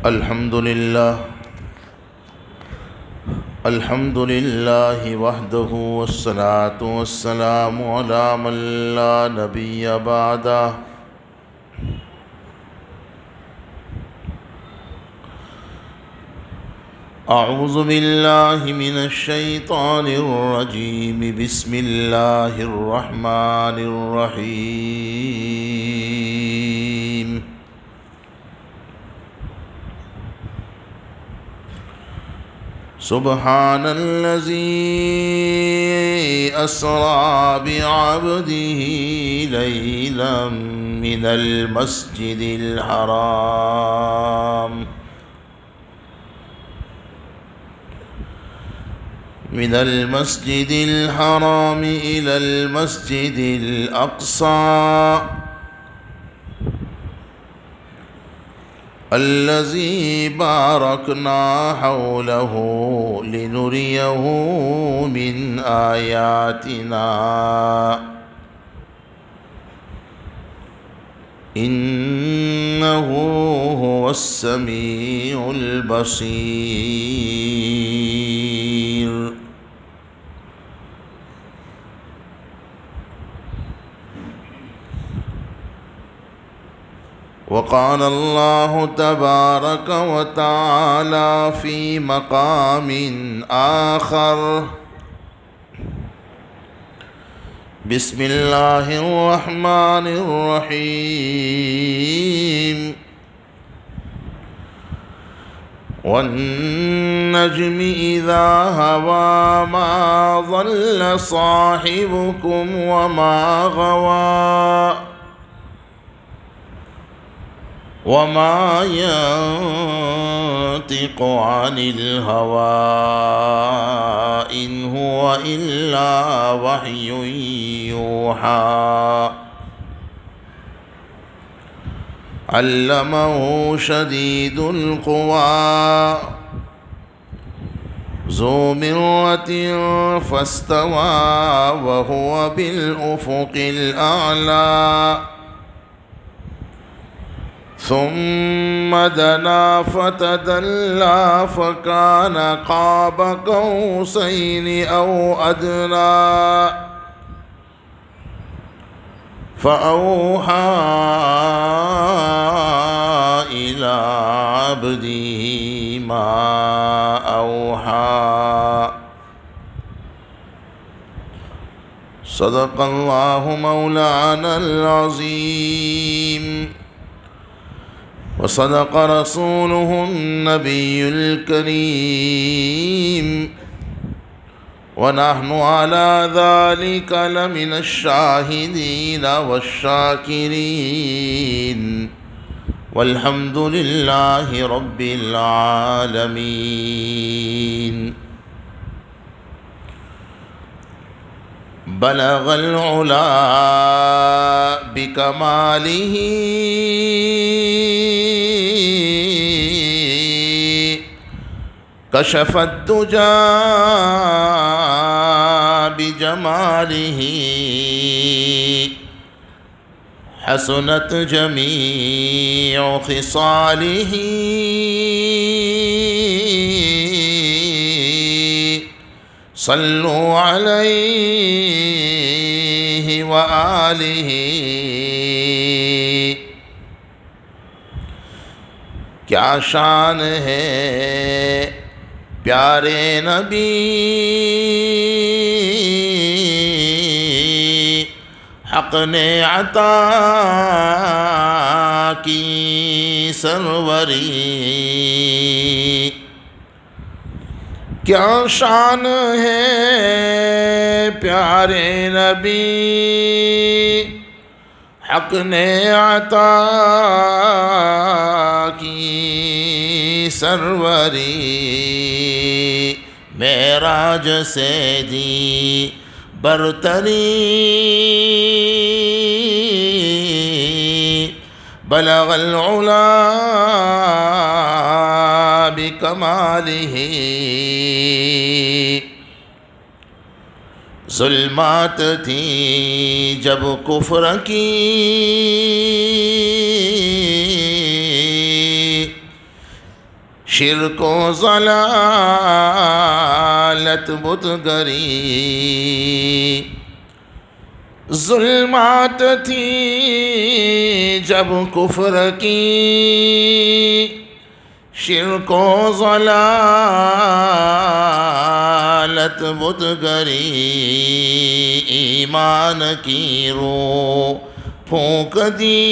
الحمد لله وحده والصلاة والسلام على من لا نبي بعده أعوذ بالله من الشيطان الرجيم بسم الله الرحمن الرحيم سبحان الذي أسرى بعبده ليلا من المسجد الحرام إلى المسجد الأقصى الذي باركنا حوله لنريه من آياتنا إنه هو السميع البصير. وقال الله تبارك وتعالى في مقام آخر بسم الله الرحمن الرحيم والنجم إذا هوى ما ضل صاحبكم وما غوى وما ينطق عن الهوى إن هو إلا وحي يوحى علمه شديد القوى ذو مرة فاستوى وهو بالأفق الأعلى ثم دنا فتدلى فكان قاب قوسين أو أدنى فأوحى إلى عبده ما أوحى. صدق الله مولانا العظيم وصدق رسوله النبي الكريم ونحن على ذلك لمن الشاهدين والشاكرين والحمد لله رب العالمين. بلغ العلا بكماله كشف الدجى بجماله حسنت جميع خصاله صلوا عليه وآله. کیا شان ہے پیارے نبی حق نے عطا کی سروری. کیا شان ہے پیارے نبی حق نے عطا کی سروری. معراج سے دی برتری بلغ العلا بکمالہ. ظلمات تھیں جب کفر کی شرک و ضلالت بت گری، ظلمات تھی جب کفر کی، شرک و ضلالت بت گری، ایمان کی روح پھونک دی،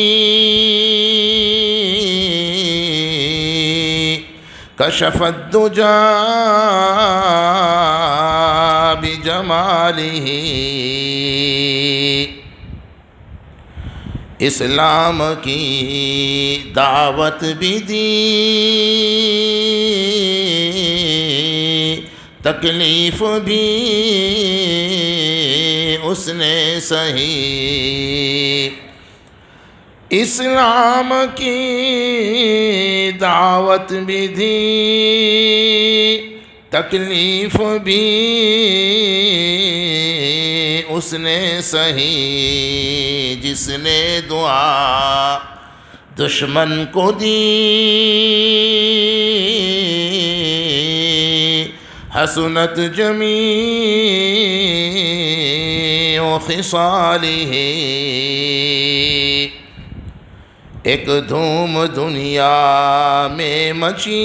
کشف الدجا بجمالہ، اسلام کی دعوت بھی دی، تکلیف بھی اس نے سہی، اسلام کی دعوت بھی دی، تکلیف بھی اس نے سہی، جس نے دعا دشمن کو دی، حسنت جمیع خصالہ، ایک دھوم دنیا میں مچی،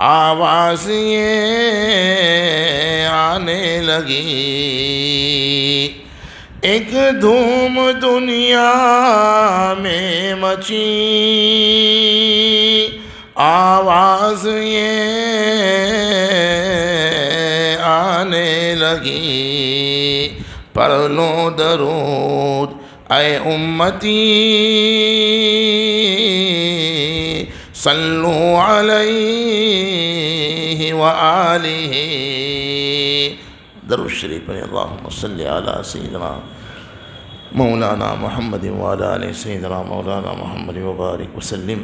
آواز یہ آنے لگی، ایک دھوم دنیا میں مچی، آواز یہ آنے لگی، پڑھ لو درود اے امتی، صلو علیہ وآلہ، درود شریف پڑھیں، اللہم صلی علی سیدنا مولانا محمد وعلی آل سیدنا مولانا محمد وبارک وسلم۔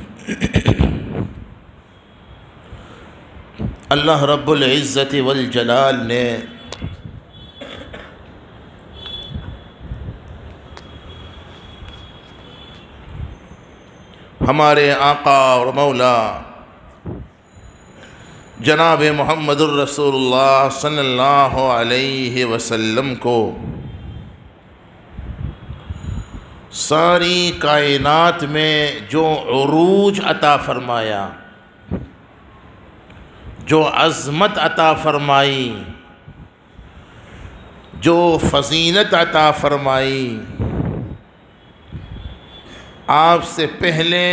اللہ رب العزت والجلال نے ہمارے آقا اور مولا جناب محمد الرسول اللہ صلی اللہ علیہ وسلم کو ساری کائنات میں جو عروج عطا فرمایا، جو عظمت عطا فرمائی، جو فضیلت عطا فرمائی، آپ سے پہلے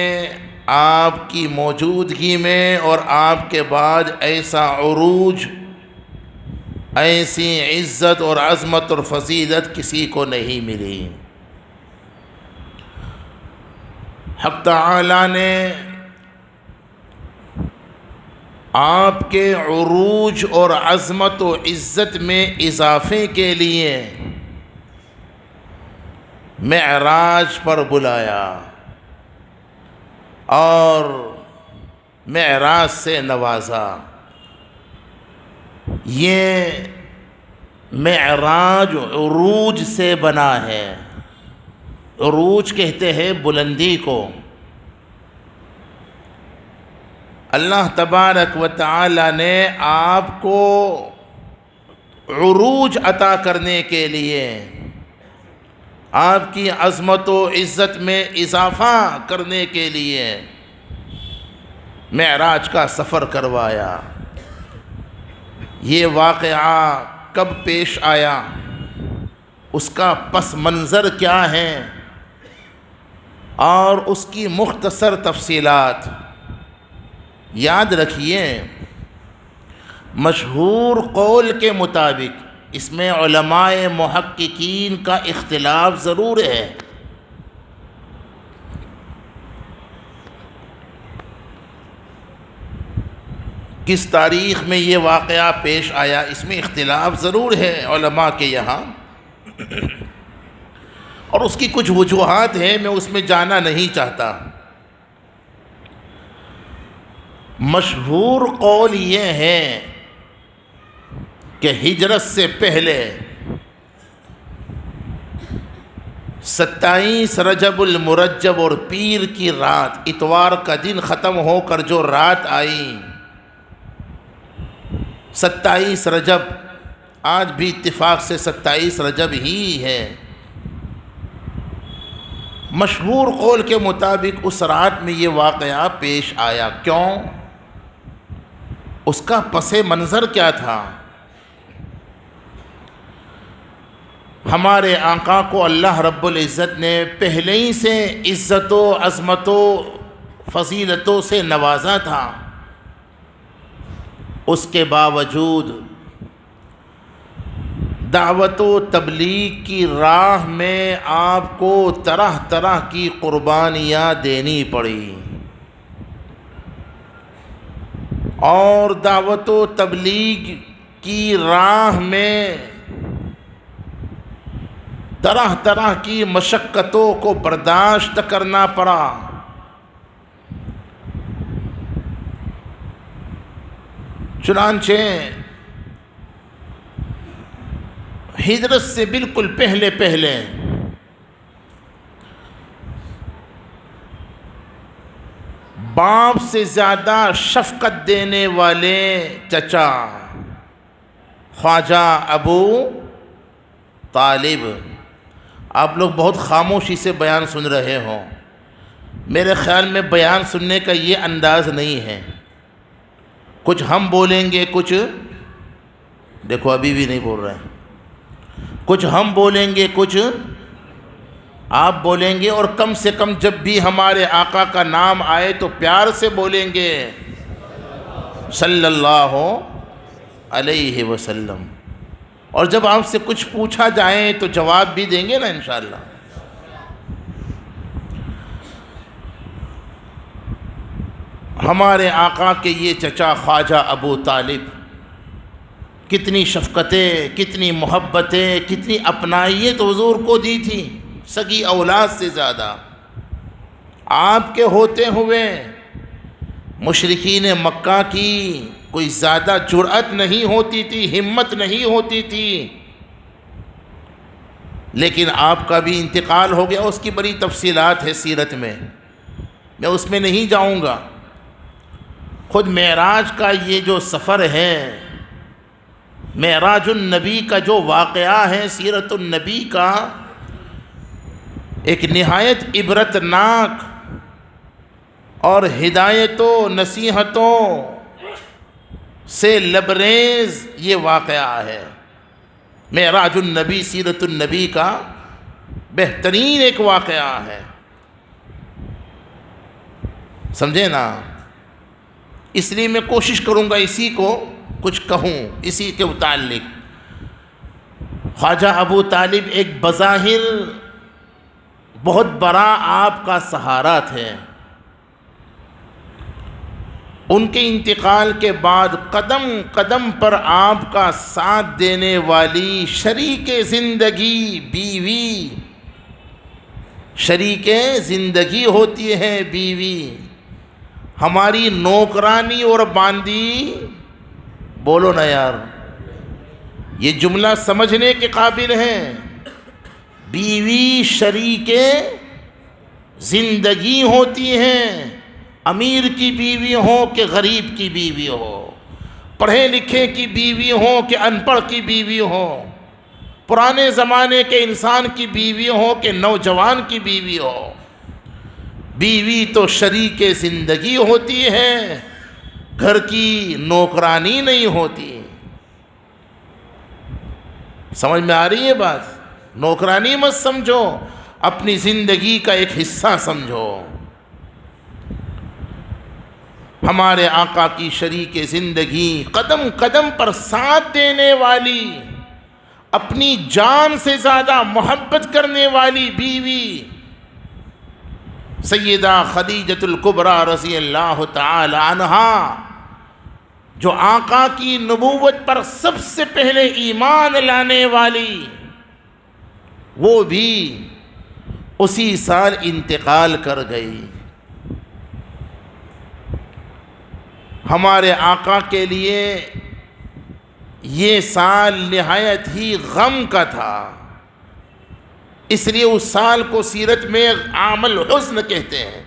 آپ کی موجودگی میں اور آپ کے بعد ایسا عروج، ایسی عزت اور عظمت اور فضیلت کسی کو نہیں ملی۔ حق تعالی نے آپ کے عروج اور عظمت و عزت میں اضافے کے لیے معراج پر بلایا اور معراج سے نوازا۔ یہ معراج عروج سے بنا ہے، عروج کہتے ہیں بلندی کو۔ اللہ تبارک و تعالی نے آپ کو عروج عطا کرنے کے لیے، آپ کی عظمت و عزت میں اضافہ کرنے کے لیے معراج کا سفر کروایا۔ یہ واقعہ کب پیش آیا، اس کا پس منظر کیا ہے اور اس کی مختصر تفصیلات یاد رکھیے۔ مشہور قول کے مطابق اس میں علماء محققین کا اختلاف ضرور ہے، کس تاریخ میں یہ واقعہ پیش آیا، اس میں اختلاف ضرور ہے علماء کے یہاں، اور اس کی کچھ وجوہات ہیں، میں اس میں جانا نہیں چاہتا۔ مشہور قول یہ ہے کہ ہجرت سے پہلے 27 رجب المرجب اور پیر کی رات، اتوار کا دن ختم ہو کر جو رات آئی 27 رجب، آج بھی اتفاق سے 27 رجب ہی ہے۔ مشہور قول کے مطابق اس رات میں یہ واقعہ پیش آیا، کیوں؟ اس کا پس منظر کیا تھا؟ ہمارے آقا کو اللہ رب العزت نے پہلے ہی سے عزت و عظمت و فضیلتوں سے نوازا تھا، اس کے باوجود دعوت و تبلیغ کی راہ میں آپ کو طرح طرح کی قربانیاں دینی پڑی، اور دعوت و تبلیغ کی راہ میں طرح طرح کی مشقتوں کو برداشت کرنا پڑا۔ چنانچہ ہجرت سے بالکل پہلے باپ سے زیادہ شفقت دینے والے چچا خواجہ ابو طالب، آپ لوگ بہت خاموشی سے بیان سن رہے ہوں، میرے خیال میں بیان سننے کا یہ انداز نہیں ہے، کچھ ہم بولیں گے، کچھ دیکھو ابھی بھی نہیں بول رہے ہیں، کچھ ہم بولیں گے، کچھ آپ بولیں گے، اور کم سے کم جب بھی ہمارے آقا کا نام آئے تو پیار سے بولیں گے صلی اللہ علیہ وسلم، اور جب آپ سے کچھ پوچھا جائے تو جواب بھی دیں گے نا انشاءاللہ۔ ہمارے آقا کے یہ چچا خواجہ ابو طالب، کتنی شفقتیں، کتنی محبتیں، کتنی اپنائیت حضور کو دی تھی، سگی اولاد سے زیادہ۔ آپ کے ہوتے ہوئے مشرکین مکہ کی کوئی زیادہ جرأت نہیں ہوتی تھی، ہمت نہیں ہوتی تھی، لیکن آپ کا بھی انتقال ہو گیا، اس کی بڑی تفصیلات ہے سیرت میں اس میں نہیں جاؤں گا۔ خود معراج کا یہ جو سفر ہے، معراج النبی کا جو واقعہ ہے، سیرت النبی کا ایک نہایت عبرتناک اور ہدایتوں نصیحتوں سے لبریز یہ واقعہ ہے۔ معراج النبی سیرت النبی کا بہترین ایک واقعہ ہے، سمجھے نا؟ اس لیے میں کوشش کروں گا اسی کو کچھ کہوں، اسی کے متعلق۔ خواجہ ابو طالب ایک بظاہر بہت بڑا آپ کا سہارا تھے، ان کے انتقال کے بعد قدم قدم پر آپ کا ساتھ دینے والی شریک زندگی بیوی، شریک زندگی ہوتی ہے بیوی، ہماری نوکرانی اور باندی، بولو نا یار، یہ جملہ سمجھنے کے قابل ہے۔ بیوی شریک زندگی ہوتی ہے، امیر کی بیوی ہو کہ غریب کی بیوی ہو، پڑھے لکھے کی بیوی ہو کہ ان پڑھ کی بیوی ہو، پرانے زمانے کے انسان کی بیوی ہو کہ نوجوان کی بیوی ہو، بیوی تو شریک زندگی ہوتی ہے، گھر کی نوکرانی نہیں ہوتی۔ سمجھ میں آ رہی ہے بات؟ نوکرانی مت سمجھو، اپنی زندگی کا ایک حصہ سمجھو۔ ہمارے آقا کی شریک زندگی، قدم قدم پر ساتھ دینے والی، اپنی جان سے زیادہ محبت کرنے والی بیوی سیدہ خدیجۃ الکبریٰ رضی اللہ تعالی عنہا، جو آقا کی نبوت پر سب سے پہلے ایمان لانے والی، وہ بھی اسی سال انتقال کر گئی۔ ہمارے آقا کے لیے یہ سال نہایت ہی غم کا تھا، اس لیے اس سال کو سیرت میں عام الحزن کہتے ہیں۔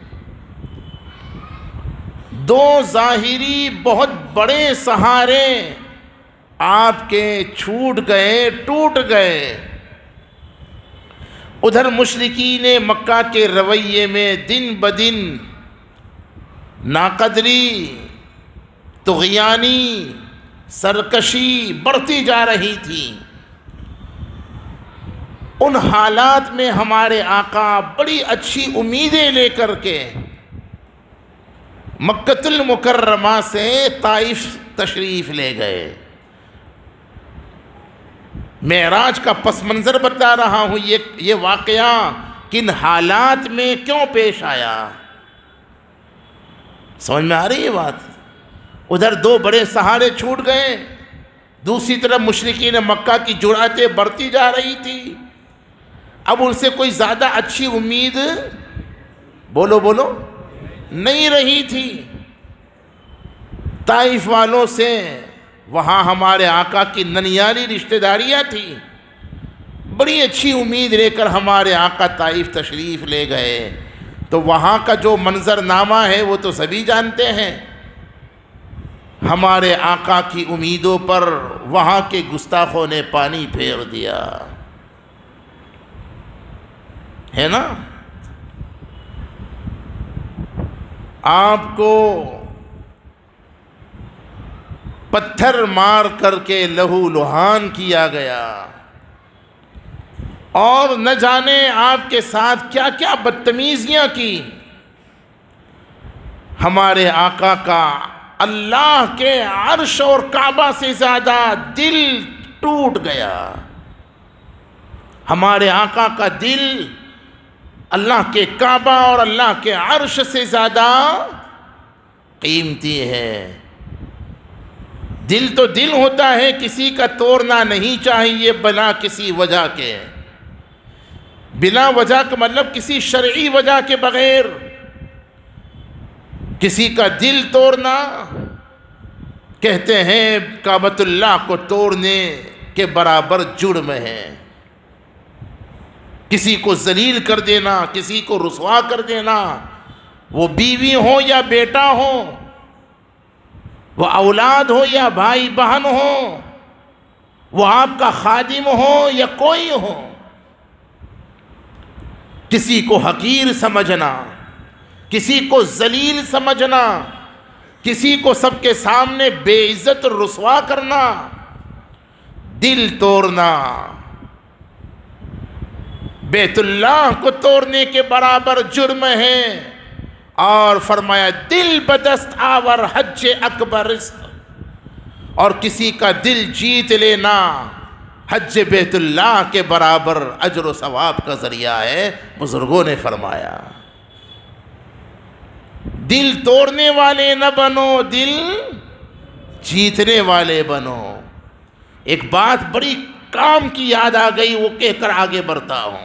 دو ظاہری بہت بڑے سہارے آپ کے چھوٹ گئے، ٹوٹ گئے۔ ادھر مشرکین مکہ کے رویے میں دن بدن ناقدری، طغیانی، سرکشی بڑھتی جا رہی تھی۔ ان حالات میں ہمارے آقا بڑی اچھی امیدیں لے کر کے مکۃ المکرمہ سے طائف تشریف لے گئے۔ معراج کا پس منظر بتا رہا ہوں، یہ واقعہ کن حالات میں کیوں پیش آیا، سمجھ میں آ رہی ہے بات؟ ادھر دو بڑے سہارے چھوٹ گئے، دوسری طرف مشرکین مکہ کی جرأتیں بڑھتی جا رہی تھی۔ اب ان سے کوئی زیادہ اچھی امید بولو نہیں رہی تھی۔ طائف والوں سے وہاں ہمارے آقا کی ننیالی رشتہ داریاں تھیں، بڑی اچھی امید لے کر ہمارے آقا طائف تشریف لے گئے۔ تو وہاں کا جو منظرنامہ ہے وہ تو سبھی جانتے ہیں۔ ہمارے آقا کی امیدوں پر وہاں کے گستاخوں نے پانی پھیر دیا ہے نا۔ آپ کو پتھر مار کر کے لہو لہان کیا گیا، اور نہ جانے آپ کے ساتھ کیا کیا بدتمیزیاں کی۔ ہمارے آقا کا اللہ کے عرش اور کعبہ سے زیادہ دل ٹوٹ گیا۔ ہمارے آقا کا دل اللہ کے کعبہ اور اللہ کے عرش سے زیادہ قیمتی ہے۔ دل تو دل ہوتا ہے، کسی کا توڑنا نہیں چاہیے بلا کسی وجہ کے۔ بلا وجہ کا مطلب کسی شرعی وجہ کے بغیر کسی کا دل توڑنا، کہتے ہیں کعبۃ اللہ کو توڑنے کے برابر جرم ہے۔ کسی کو ذلیل کر دینا، کسی کو رسوا کر دینا، وہ بیوی ہو یا بیٹا ہو، وہ اولاد ہو یا بھائی بہن ہو، وہ آپ کا خادم ہو یا کوئی ہو، کسی کو حقیر سمجھنا، کسی کو ذلیل سمجھنا، کسی کو سب کے سامنے بے عزت رسوا کرنا، دل توڑنا بیت اللہ کو توڑنے کے برابر جرم ہے۔ اور فرمایا دل بدست آور حج اکبر است، اور کسی کا دل جیت لینا حج بیت اللہ کے برابر اجر و ثواب کا ذریعہ ہے، بزرگوں نے فرمایا۔ دل توڑنے والے نہ بنو، دل جیتنے والے بنو۔ ایک بات بڑی کام کی یاد آ گئی، وہ کہہ کر آگے بڑھتا ہوں۔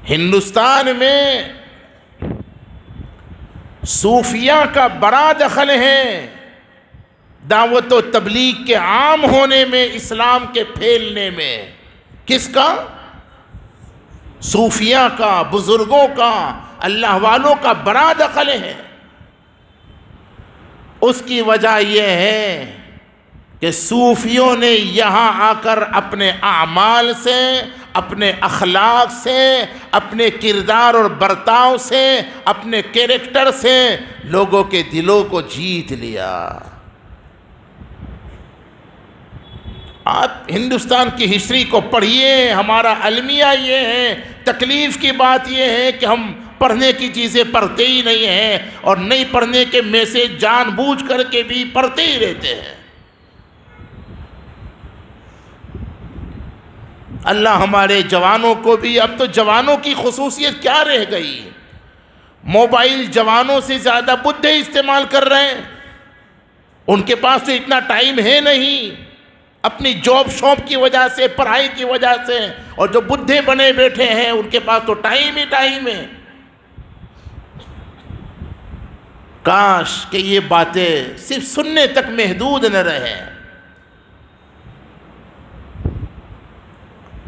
ہندوستان میں صوفیہ کا بڑا دخل ہے دعوت و تبلیغ کے عام ہونے میں، اسلام کے پھیلنے میں۔ کس کا؟ صوفیہ کا، بزرگوں کا، اللہ والوں کا بڑا دخل ہے۔ اس کی وجہ یہ ہے کہ صوفیوں نے یہاں آ کر اپنے اعمال سے، اپنے اخلاق سے، اپنے کردار اور برتاؤ سے، اپنے کیریکٹر سے لوگوں کے دلوں کو جیت لیا۔ آپ ہندوستان کی ہسٹری کو پڑھیے، ہمارا المیہ یہ ہے۔ تکلیف کی بات یہ ہے کہ ہم پڑھنے کی چیزیں پڑھتے ہی نہیں ہیں، اور نہیں پڑھنے کے میسج جان بوجھ کر کے بھی پڑھتے ہی رہتے ہیں۔ اللہ ہمارے جوانوں کو بھی، اب تو جوانوں کی خصوصیت کیا رہ گئی، موبائل جوانوں سے زیادہ بدھے استعمال کر رہے ہیں۔ ان کے پاس تو اتنا ٹائم ہے نہیں، اپنی جاب شاپ کی وجہ سے، پڑھائی کی وجہ سے، اور جو بدھے بنے بیٹھے ہیں ان کے پاس تو ٹائم ہی ٹائم ہے۔ کاش کہ یہ باتیں صرف سننے تک محدود نہ رہیں۔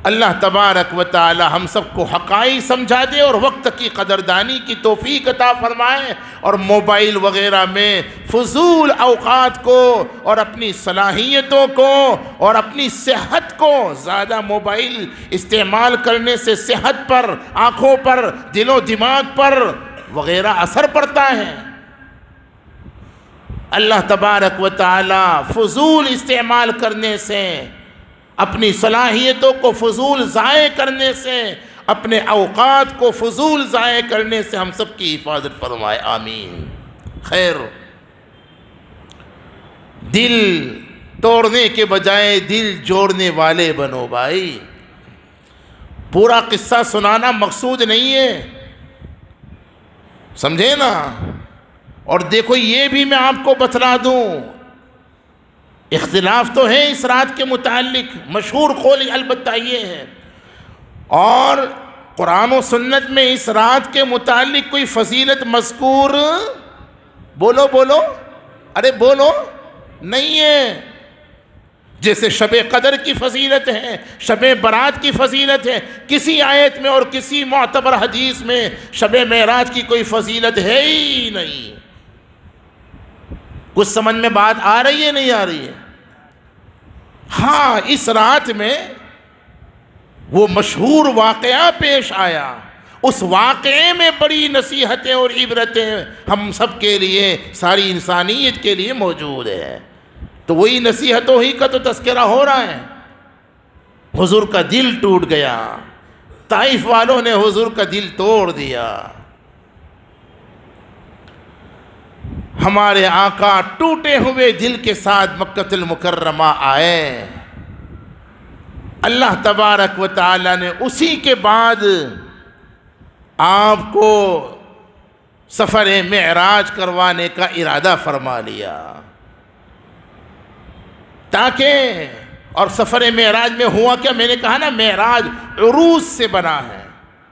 اللہ تبارک و تعالی ہم سب کو حقائق سمجھا دے اور وقت کی قدردانی کی توفیق عطا فرمائے، اور موبائل وغیرہ میں فضول اوقات کو اور اپنی صلاحیتوں کو اور اپنی صحت کو، زیادہ موبائل استعمال کرنے سے صحت پر، آنکھوں پر، دل و دماغ پر وغیرہ اثر پڑتا ہے۔ اللہ تبارک و تعالی فضول استعمال کرنے سے، اپنی صلاحیتوں کو فضول ضائع کرنے سے، اپنے اوقات کو فضول ضائع کرنے سے ہم سب کی حفاظت فرمائے، آمین۔ خیر، دل توڑنے کے بجائے دل جوڑنے والے بنو بھائی۔ پورا قصہ سنانا مقصود نہیں ہے، سمجھے نا؟ اور دیکھو یہ بھی میں آپ کو بتلا دوں، اختلاف تو ہے اس رات کے متعلق، مشہور قول البتہ یہ ہے، اور قرآن و سنت میں اس رات کے متعلق کوئی فضیلت مذکور بولو بولو، ارے بولو، نہیں ہے۔ جیسے شب قدر کی فضیلت ہے، شب برات کی فضیلت ہے، کسی آیت میں اور کسی معتبر حدیث میں شب معراج کی کوئی فضیلت ہے ہی نہیں۔ کچھ سمجھ میں بات آ رہی ہے نہیں آ رہی ہے؟ ہاں، اس رات میں وہ مشہور واقعہ پیش آیا، اس واقعے میں بڑی نصیحتیں اور عبرتیں ہم سب کے لیے، ساری انسانیت کے لیے موجود ہے۔ تو وہی نصیحتوں ہی کا تو تذکرہ ہو رہا ہے۔ حضور کا دل ٹوٹ گیا، طائف والوں نے حضور کا دل توڑ دیا۔ ہمارے آقا ٹوٹے ہوئے دل کے ساتھ مکہ المکرمہ آئے۔ اللہ تبارک و تعالی نے اسی کے بعد آپ کو سفر معراج کروانے کا ارادہ فرما لیا، تاکہ، اور سفر معراج میں ہوا کیا؟ میں نے کہا نا، معراج عروج سے بنا ہے،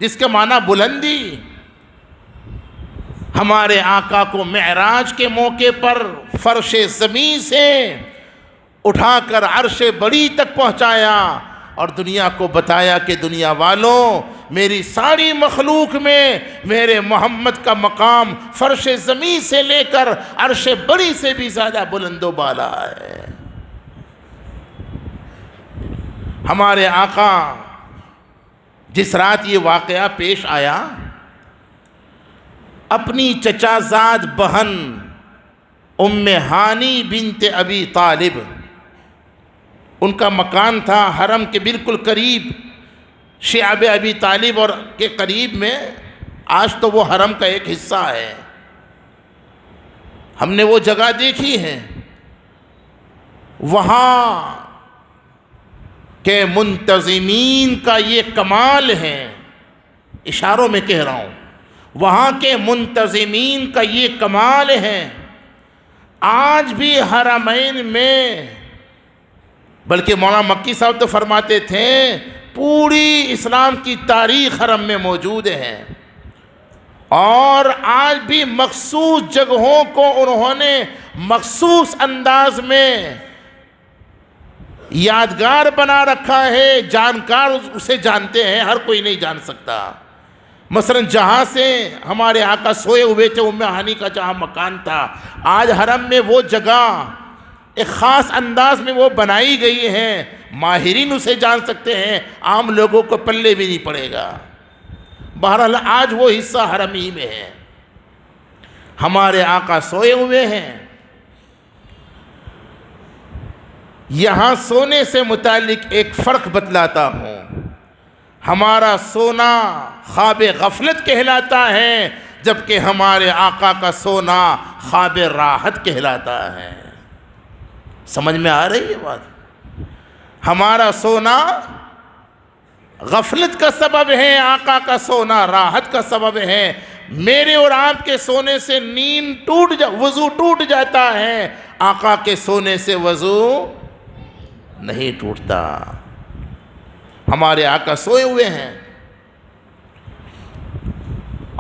جس کا معنی بلندی۔ ہمارے آقا کو معراج کے موقع پر فرش زمین سے اٹھا کر عرش بڑی تک پہنچایا اور دنیا کو بتایا کہ دنیا والوں، میری ساری مخلوق میں میرے محمد کا مقام فرش زمین سے لے کر عرش بڑی سے بھی زیادہ بلند و بالا ہے۔ ہمارے آقا جس رات یہ واقعہ پیش آیا، اپنی چچا زاد بہن ام ہانی بنت ابی طالب، ان کا مکان تھا حرم کے بالکل قریب، شعب ابی طالب اور کے قریب میں۔ آج تو وہ حرم کا ایک حصہ ہے، ہم نے وہ جگہ دیکھی ہے۔ وہاں کے منتظمین کا یہ کمال ہے، اشاروں میں کہہ رہا ہوں، وہاں کے منتظمین کا یہ کمال ہے۔ آج بھی حرمین میں، بلکہ مولانا مکی صاحب تو فرماتے تھے پوری اسلام کی تاریخ حرم میں موجود ہے، اور آج بھی مخصوص جگہوں کو انہوں نے مخصوص انداز میں یادگار بنا رکھا ہے، جانکار اسے جانتے ہیں، ہر کوئی نہیں جان سکتا۔ مثلا جہاں سے ہمارے آقا سوئے ہوئے تھے، ام ہانی کا جہاں مکان تھا، آج حرم میں وہ جگہ ایک خاص انداز میں وہ بنائی گئی ہے، ماہرین اسے جان سکتے ہیں، عام لوگوں کو پلے بھی نہیں پڑے گا۔ بہرحال آج وہ حصہ حرم ہی میں ہے، ہمارے آقا سوئے ہوئے ہیں۔ یہاں سونے سے متعلق ایک فرق بتلاتا ہوں۔ ہمارا سونا خواب غفلت کہلاتا ہے، جبکہ ہمارے آقا کا سونا خواب راحت کہلاتا ہے۔ سمجھ میں آ رہی ہے بات؟ ہمارا سونا غفلت کا سبب ہے، آقا کا سونا راحت کا سبب ہے۔ میرے اور آپ کے سونے سے نیند وضو ٹوٹ جاتا ہے، آقا کے سونے سے وضو نہیں ٹوٹتا۔ ہمارے آقا سوئے ہوئے ہیں،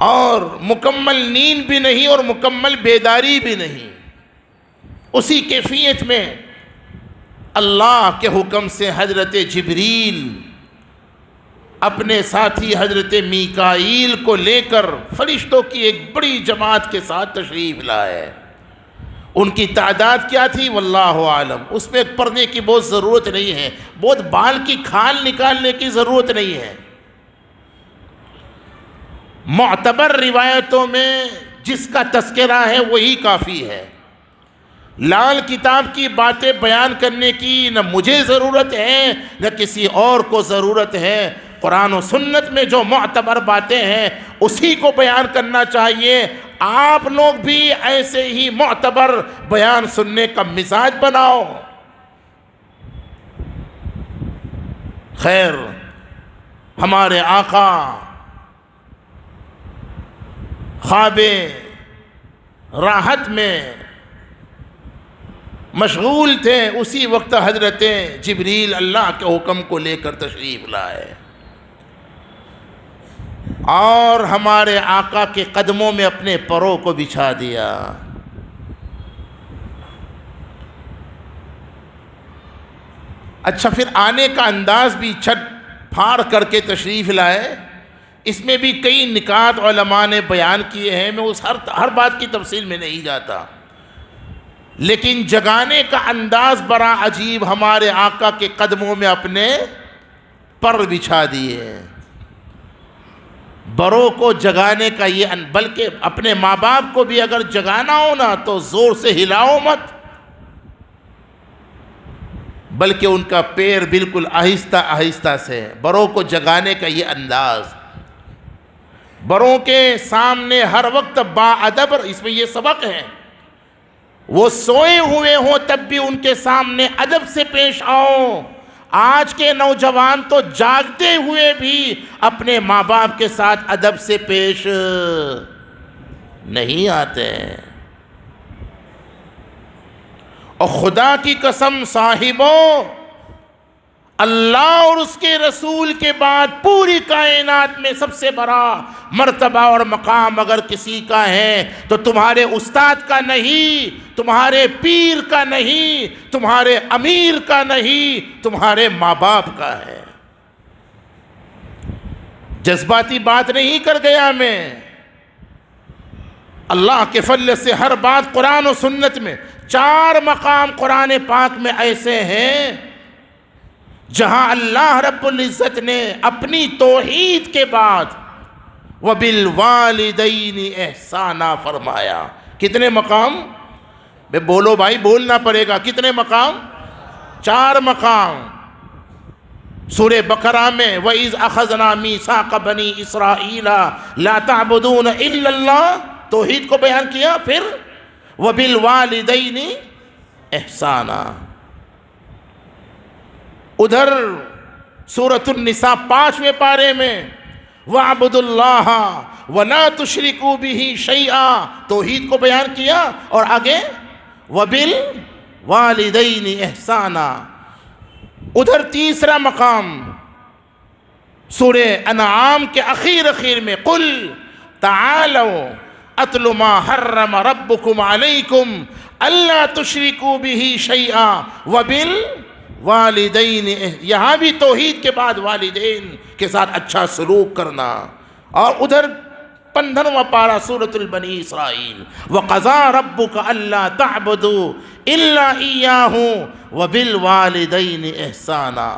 اور مکمل نیند بھی نہیں اور مکمل بیداری بھی نہیں، اسی کیفیت میں اللہ کے حکم سے حضرت جبریل اپنے ساتھی حضرت میکائیل کو لے کر فرشتوں کی ایک بڑی جماعت کے ساتھ تشریف لائے۔ ان کی تعداد کیا تھی واللہ عالم، اس میں پڑھنے کی بہت ضرورت نہیں ہے، بہت بال کی کھال نکالنے کی ضرورت نہیں ہے۔ معتبر روایتوں میں جس کا تذکرہ ہے وہی کافی ہے۔ لال کتاب کی باتیں بیان کرنے کی نہ مجھے ضرورت ہے نہ کسی اور کو ضرورت ہے۔ قرآن و سنت میں جو معتبر باتیں ہیں اسی کو بیان کرنا چاہیے۔ آپ لوگ بھی ایسے ہی معتبر بیان سننے کا مزاج بناؤ۔ خیر، ہمارے آقا خواب راحت میں مشغول تھے، اسی وقت حضرت جبریل اللہ کے حکم کو لے کر تشریف لائے اور ہمارے آقا کے قدموں میں اپنے پروں کو بچھا دیا۔ اچھا، پھر آنے کا انداز بھی چھٹ پھاڑ کر کے تشریف لائے۔ اس میں بھی کئی نکات علماء نے بیان کیے ہیں، میں اس ہر بات کی تفصیل میں نہیں جاتا، لیکن جگانے کا انداز بڑا عجیب، ہمارے آقا کے قدموں میں اپنے پر بچھا دیے۔ بڑوں کو جگانے کا یہ بلکہ اپنے ماں باپ کو بھی اگر جگانا ہو نا تو زور سے ہلاؤ مت، بلکہ ان کا پیر بالکل آہستہ آہستہ سے۔ بڑوں کو جگانے کا یہ انداز، بڑوں کے سامنے ہر وقت باادب، اس میں یہ سبق ہے، وہ سوئے ہوئے ہوں تب بھی ان کے سامنے ادب سے پیش آؤ۔ آج کے نوجوان تو جاگتے ہوئے بھی اپنے ماں باپ کے ساتھ ادب سے پیش نہیں آتے۔ اور خدا کی قسم صاحبوں، اللہ اور اس کے رسول کے بعد پوری کائنات میں سب سے بڑا مرتبہ اور مقام اگر کسی کا ہے تو تمہارے استاد کا نہیں، تمہارے پیر کا نہیں، تمہارے امیر کا نہیں، تمہارے ماں باپ کا ہے۔ جذباتی بات نہیں کر گیا میں، اللہ کے فضل سے ہر بات قرآن و سنت میں 4 مقام قرآن پاک میں ایسے ہیں جہاں اللہ رب العزت نے اپنی توحید کے بعد وَبِالْوَالِدَيْنِ احسانا فرمایا۔ کتنے مقام؟ بے بولو بھائی، بولنا پڑے گا، کتنے مقام؟ 4 مقام۔ سورہ بقرہ میں وَإِذْ أَخَذْنَا مِيثَاقَ بَنِي إِسْرَائِيلَ لَا تَعْبُدُونَ إِلَّا اللَّهَ، توحید کو بیان کیا، پھر وَبِالْوَالِدَيْنِ احسانا۔ ادھر سورۃ النساء 5ویں پارے میں وَاعْبُدُوا اللَّهَ وَلَا تُشْرِكُوا بِهِ شَيْئًا، توحید کو بیان کیا، اور آگے وَبِالْوَالِدَيْنِ احسانا۔ ادھر تیسرا مقام سورہ انعام کے اخیر میں قُلْ تَعَالَوْا أَتْلُ مَا حَرَّمَ رَبُّكُمْ عَلَيْكُمْ أَلَّا تُشْرِكُوا بِهِ شَيْئًا والدین، یہاں بھی توحید کے بعد والدین کے ساتھ اچھا سلوک کرنا۔ اور ادھر 15واں پارہ سورۃ البنی اسرائیل وَقَضَىٰ رَبُّكَ أَلَّا تَعْبُدُوا إِلَّا إِيَّاهُ وَبِالْوَالِدَيْنِ احسانا۔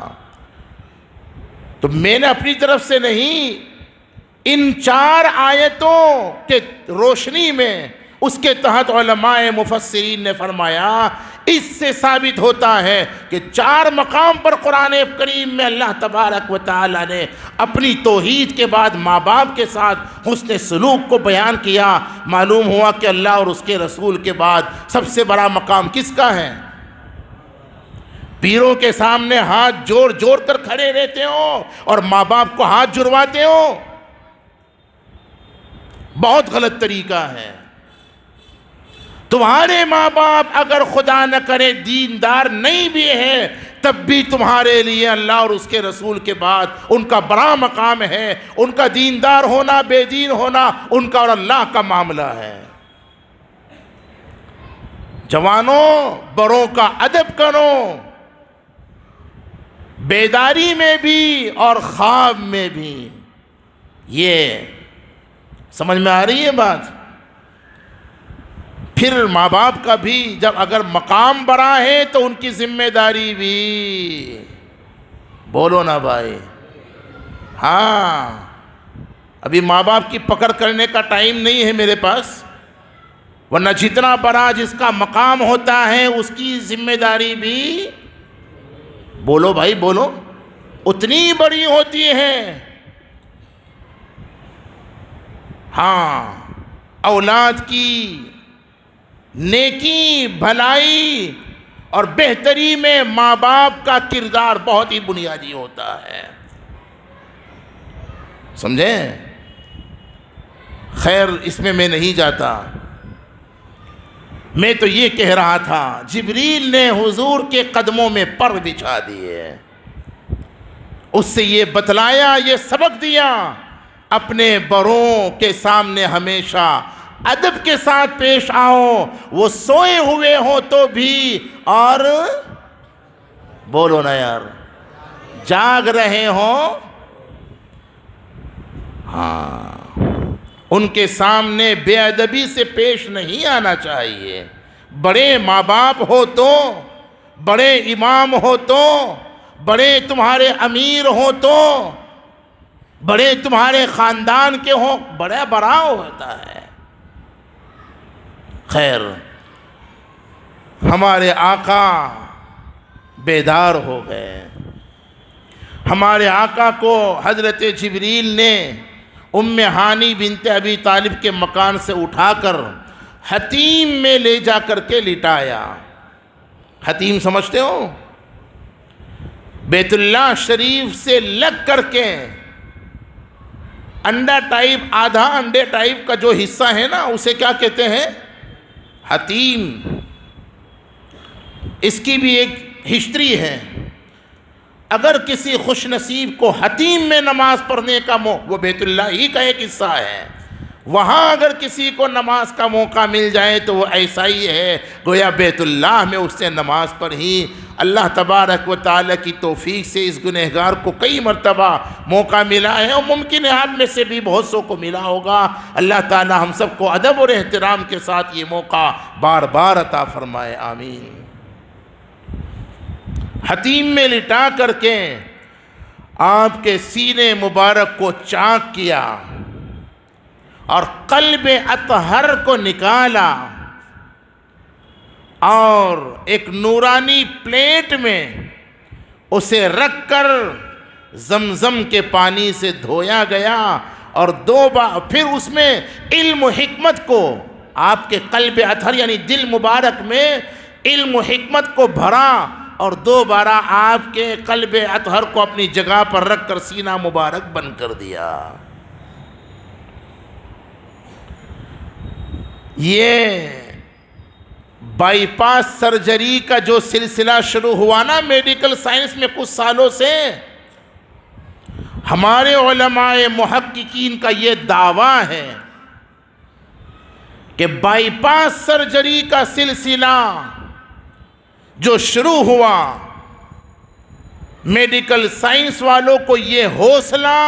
تو میں نے اپنی طرف سے نہیں، ان 4 آیتوں کے روشنی میں اس کے تحت علماء مفسرین نے فرمایا اس سے ثابت ہوتا ہے کہ 4 مقام پر قرآن کریم میں اللہ تبارک و تعالی نے اپنی توحید کے بعد ماں باپ کے ساتھ حسن سلوک کو بیان کیا۔ معلوم ہوا کہ اللہ اور اس کے رسول کے بعد سب سے بڑا مقام کس کا ہے؟ پیروں کے سامنے ہاتھ جوڑ جوڑ کر کھڑے رہتے ہو اور ماں باپ کو ہاتھ جڑواتے ہو، بہت غلط طریقہ ہے۔ تمہارے ماں باپ اگر خدا نہ کرے دیندار نہیں بھی ہے تب بھی تمہارے لیے اللہ اور اس کے رسول کے بعد ان کا بڑا مقام ہے۔ ان کا دیندار ہونا بے دین ہونا ان کا اور اللہ کا معاملہ ہے۔ جوانوں، بڑوں کا ادب کرو، بیداری میں بھی اور خواب میں بھی۔ یہ سمجھ میں آ رہی ہے بات؟ پھر ماں باپ کا بھی جب اگر مقام بڑا ہے تو ان کی ذمہ داری بھی، بولو نا بھائی، ہاں ابھی ماں باپ کی پکڑ کرنے کا ٹائم نہیں ہے میرے پاس، ورنہ جتنا بڑا جس کا مقام ہوتا ہے اس کی ذمہ داری بھی، بولو بھائی بولو، اتنی بڑی ہوتی ہے۔ ہاں اولاد کی نیکی بھلائی اور بہتری میں ماں باپ کا کردار بہت ہی بنیادی ہوتا ہے، سمجھیں؟ خیر اس میں نہیں جاتا، میں تو یہ کہہ رہا تھا جبریل نے حضور کے قدموں میں پر بچھا دیے، اس سے یہ بتلایا، یہ سبق دیا، اپنے بڑوں کے سامنے ہمیشہ ادب کے ساتھ پیش آؤ، وہ سوئے ہوئے ہوں تو بھی، اور بولو نا یار، جاگ رہے ہوں، ہاں ان کے سامنے بے ادبی سے پیش نہیں آنا چاہیے۔ بڑے ماں باپ ہو تو، بڑے امام ہو تو، بڑے تمہارے امیر ہو تو، بڑے تمہارے خاندان کے ہوں، بڑا بڑا ہوتا ہے۔ خیر ہمارے آقا بیدار ہو گئے، ہمارے آقا کو حضرت جبریل نے ام ہانی بنت ابی طالب کے مکان سے اٹھا کر حتیم میں لے جا کر کے لٹایا۔ حتیم سمجھتے ہو؟ بیت اللہ شریف سے لگ کر کے انڈا ٹائپ، آدھا انڈے ٹائپ کا جو حصہ ہے نا، اسے کیا کہتے ہیں؟ حتیم۔ اس کی بھی ایک ہسٹری ہے، اگر کسی خوش نصیب کو حتیم میں نماز پڑھنے کا وہ بیت اللہ ہی کا ایک حصہ ہے، وہاں اگر کسی کو نماز کا موقع مل جائے تو وہ ایسا ہی ہے گویا بیت اللہ میں اس سے نماز پڑھی۔ اللہ تبارک و تعالیٰ کی توفیق سے اس گنہگار کو کئی مرتبہ موقع ملا ہے، اور ممکن ہے آپ میں سے بھی بہت سو کو ملا ہوگا۔ اللہ تعالیٰ ہم سب کو ادب اور احترام کے ساتھ یہ موقع بار بار عطا فرمائے، آمین۔ حتیم میں لٹا کر کے آپ کے سینے مبارک کو چاک کیا اور قلب اطہر کو نکالا، اور ایک نورانی پلیٹ میں اسے رکھ کر زمزم کے پانی سے دھویا گیا، اور دو بار پھر اس میں علم و حکمت کو، آپ کے قلب اطہر یعنی دل مبارک میں علم و حکمت کو بھرا، اور دوبارہ آپ کے قلب اطہر کو اپنی جگہ پر رکھ کر سینہ مبارک بند کر دیا۔ یہ بائی پاس سرجری کا جو سلسلہ شروع ہوا نا میڈیکل سائنس میں کچھ سالوں سے، ہمارے علماء محققین کا یہ دعویٰ ہے کہ بائی پاس سرجری کا سلسلہ جو شروع ہوا، میڈیکل سائنس والوں کو یہ حوصلہ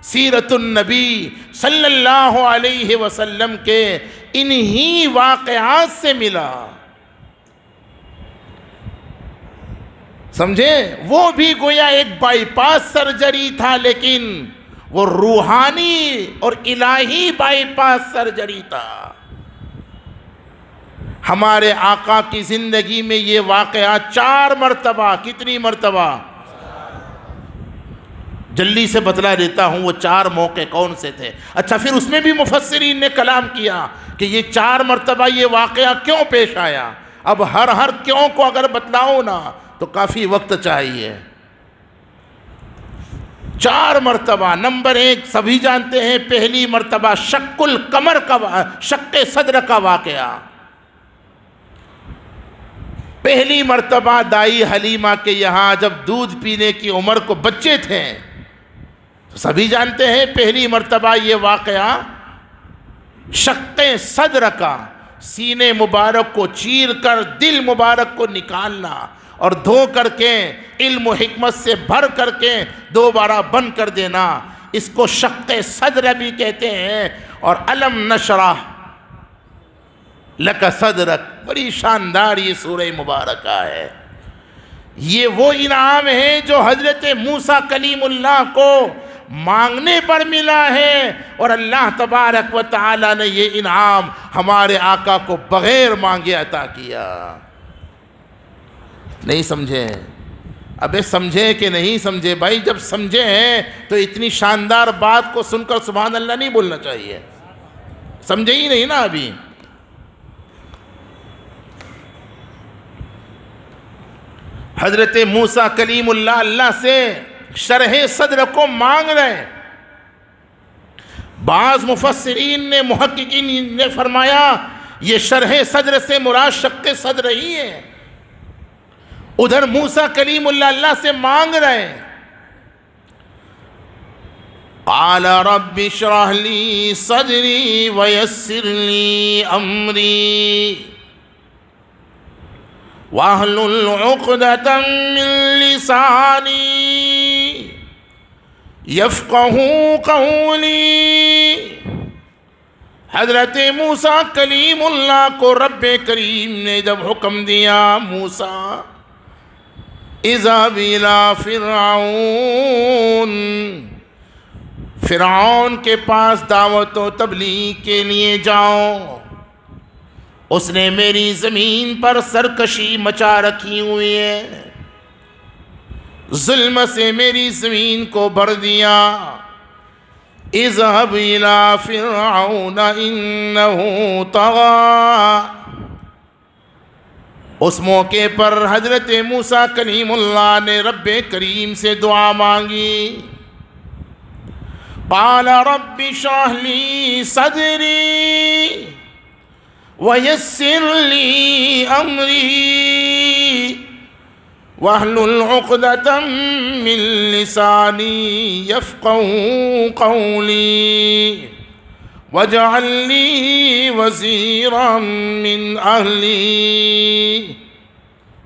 سیرت النبی صلی اللہ علیہ وسلم کے انہی واقعات سے ملا، سمجھے؟ وہ بھی گویا ایک بائی پاس سرجری تھا، لیکن وہ روحانی اور الہی بائی پاس سرجری تھا۔ ہمارے آقا کی زندگی میں یہ واقعات 4 مرتبہ، کتنی مرتبہ؟ جلدی سے بتلا دیتا ہوں وہ 4 موقع کون سے تھے۔ اچھا، پھر اس میں بھی مفسرین نے کلام کیا کہ یہ 4 مرتبہ یہ واقعہ کیوں پیش آیا۔ اب ہر کیوں کو اگر بتلاؤ نا تو کافی وقت چاہیے۔ 4 مرتبہ، نمبر 1 سبھی جانتے ہیں، پہلی مرتبہ شق القمر کا، شق صدر کا واقعہ۔ پہلی مرتبہ دائی حلیمہ کے یہاں جب دودھ پینے کی عمر کو بچے تھے، تو سبھی جانتے ہیں پہلی مرتبہ یہ واقعہ شق صدر کا، سینے مبارک کو چیر کر دل مبارک کو نکالنا، اور دھو کر کے علم و حکمت سے بھر کر کے دوبارہ بند کر دینا، اس کو شق صدر بھی کہتے ہیں۔ اور الم نشرح لک صدرک، بڑی شاندار یہ سورہ مبارکہ ہے۔ یہ وہ انعام ہے جو حضرت موسیٰ کلیم اللہ کو مانگنے پر ملا ہے، اور اللہ تبارک و تعالی نے یہ انعام ہمارے آقا کو بغیر مانگے عطا کیا۔ نہیں سمجھے؟ ابے سمجھے کہ نہیں سمجھے؟ بھائی جب سمجھے ہیں تو اتنی شاندار بات کو سن کر سبحان اللہ نہیں بولنا چاہیے۔ سمجھے ہی نہیں نا ابھی۔ حضرت موسیٰ کلیم اللہ اللہ سے شرح صدر کو مانگ رہے ہیں۔ بعض مفسرین نے، محققین نے فرمایا یہ شرح صدر سے مراد شق صدر ہی ہے۔ ادھر موسیٰ کلیم اللہ اللہ سے مانگ رہے ہیں۔ قال رب اشرح لی صدری ویسر لی امری واحلل عقدۃ من لسانی یفقہوا قولی۔ حضرت موسیٰ کلیم اللہ کو رب کریم نے جب حکم دیا، موسیٰ اذهب الى فرعون، فرعون کے پاس دعوت و تبلیغ کے لیے جاؤ، اس نے میری زمین پر سرکشی مچا رکھی ہوئی ہے، ظلم سے میری زمین کو بھر دیا۔ اذهب الى فرعون انه طغى۔ اس موقع پر حضرت موسیٰ کلیم اللہ نے رب کریم سے دعا مانگی۔ قال رب اشرح لی صدری ویسر لی امری واحلل عقدۃ من لسانی یفقہوا قولی واجعل لی وزیرا من اہلی۔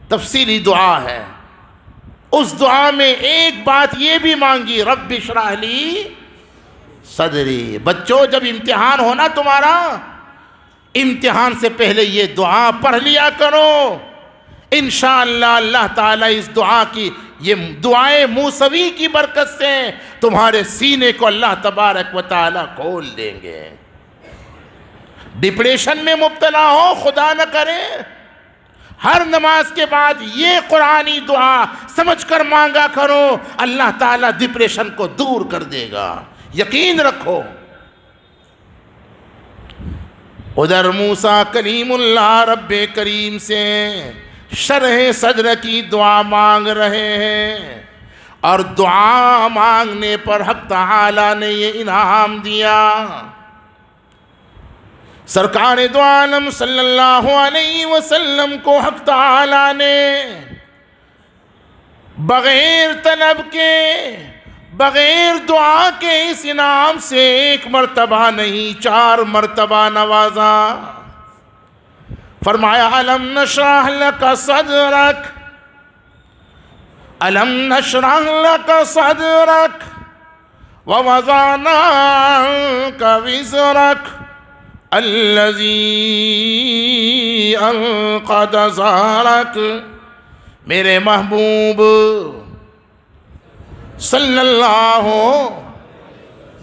تفصیلی دعا ہے۔ اس دعا میں ایک بات یہ بھی مانگی، رب اشرح لی صدری۔ بچوں جب امتحان ہونا تمہارا، امتحان سے پہلے یہ دعا پڑھ لیا کرو، انشاءاللہ اللہ تعالیٰ اس دعا کی، یہ دعائیں موسوی کی برکت سے تمہارے سینے کو اللہ تبارک و تعالیٰ کھول دیں گے۔ ڈپریشن میں مبتلا ہو، خدا نہ کرے، ہر نماز کے بعد یہ قرآنی دعا سمجھ کر مانگا کرو، اللہ تعالیٰ ڈپریشن کو دور کر دے گا، یقین رکھو۔ ادھر موسیٰ کلیم اللہ رب کریم سے شرح صدر کی دعا مانگ رہے ہیں، اور دعا مانگنے پر حق تعالی نے یہ انعام دیا۔ سرکار دو عالم صلی اللہ علیہ وسلم کو حق تعالی نے بغیر طلب کے، بغیر دعا کے اس انعام سے ایک مرتبہ نہیں 4 مرتبہ نوازا۔ فرمایا الم نشرح لک صدرک، الم نشرح لک صدرک ووضعنا عنک وزرک الذی انقض ظہرک۔ میرے محبوب صلی اللہ،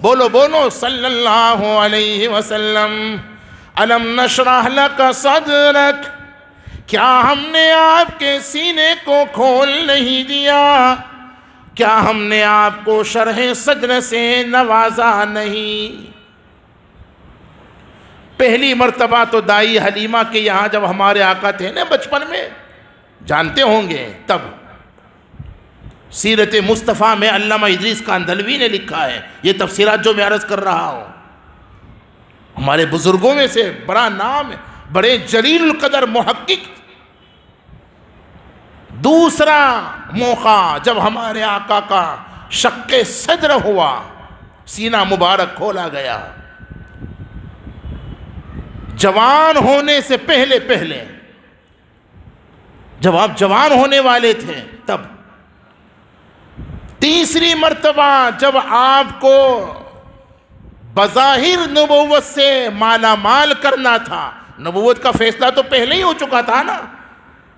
بولو بولو، صلی اللہ علیہ وسلم، الم نشرح لک صدرک، کیا ہم نے آپ کے سینے کو کھول نہیں دیا؟ کیا ہم نے آپ کو شرح صدر سے نوازا نہیں؟ پہلی مرتبہ تو دائی حلیمہ کے یہاں جب ہمارے آقا تھے نا بچپن میں، جانتے ہوں گے، تب سیرت مصطفیٰ میں علامہ ادریس کاندھلوی نے لکھا ہے، یہ تفسیرات جو میں عرض کر رہا ہوں، ہمارے بزرگوں میں سے بڑا نام ہے، بڑے جلیل القدر محقق۔ دوسرا موقع جب ہمارے آقا کا شق صدر ہوا، سینہ مبارک کھولا گیا، جوان ہونے سے پہلے جب آپ جوان ہونے والے تھے تب۔ تیسری مرتبہ جب آپ کو بظاہر نبوت سے مالا مال کرنا تھا، نبوت کا فیصلہ تو پہلے ہی ہو چکا تھا نا،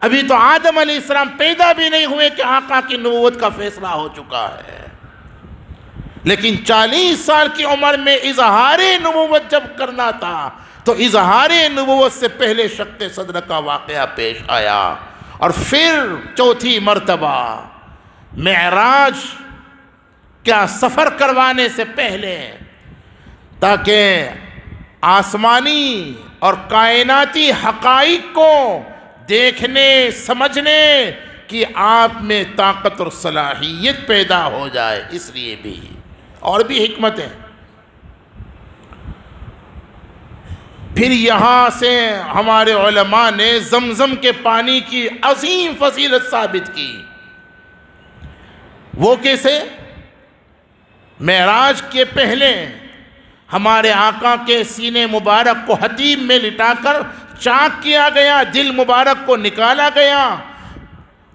ابھی تو آدم علیہ السلام پیدا بھی نہیں ہوئے کہ آقا کی نبوت کا فیصلہ ہو چکا ہے، لیکن 40 سال کی عمر میں اظہار نبوت جب کرنا تھا تو اظہار نبوت سے پہلے شق صدر کا واقعہ پیش آیا۔ اور پھر چوتھی مرتبہ معراج کا سفر کروانے سے پہلے، تاکہ آسمانی اور کائناتی حقائق کو دیکھنے سمجھنے کی آپ میں طاقت اور صلاحیت پیدا ہو جائے، اس لیے بھی اور بھی حکمت ہے۔ پھر یہاں سے ہمارے علماء نے زمزم کے پانی کی عظیم فضیلت ثابت کی۔ وہ کیسے؟ معراج کے پہلے ہمارے آقا کے سینے مبارک کو حتیم میں لٹا کر چاک کیا گیا، دل مبارک کو نکالا گیا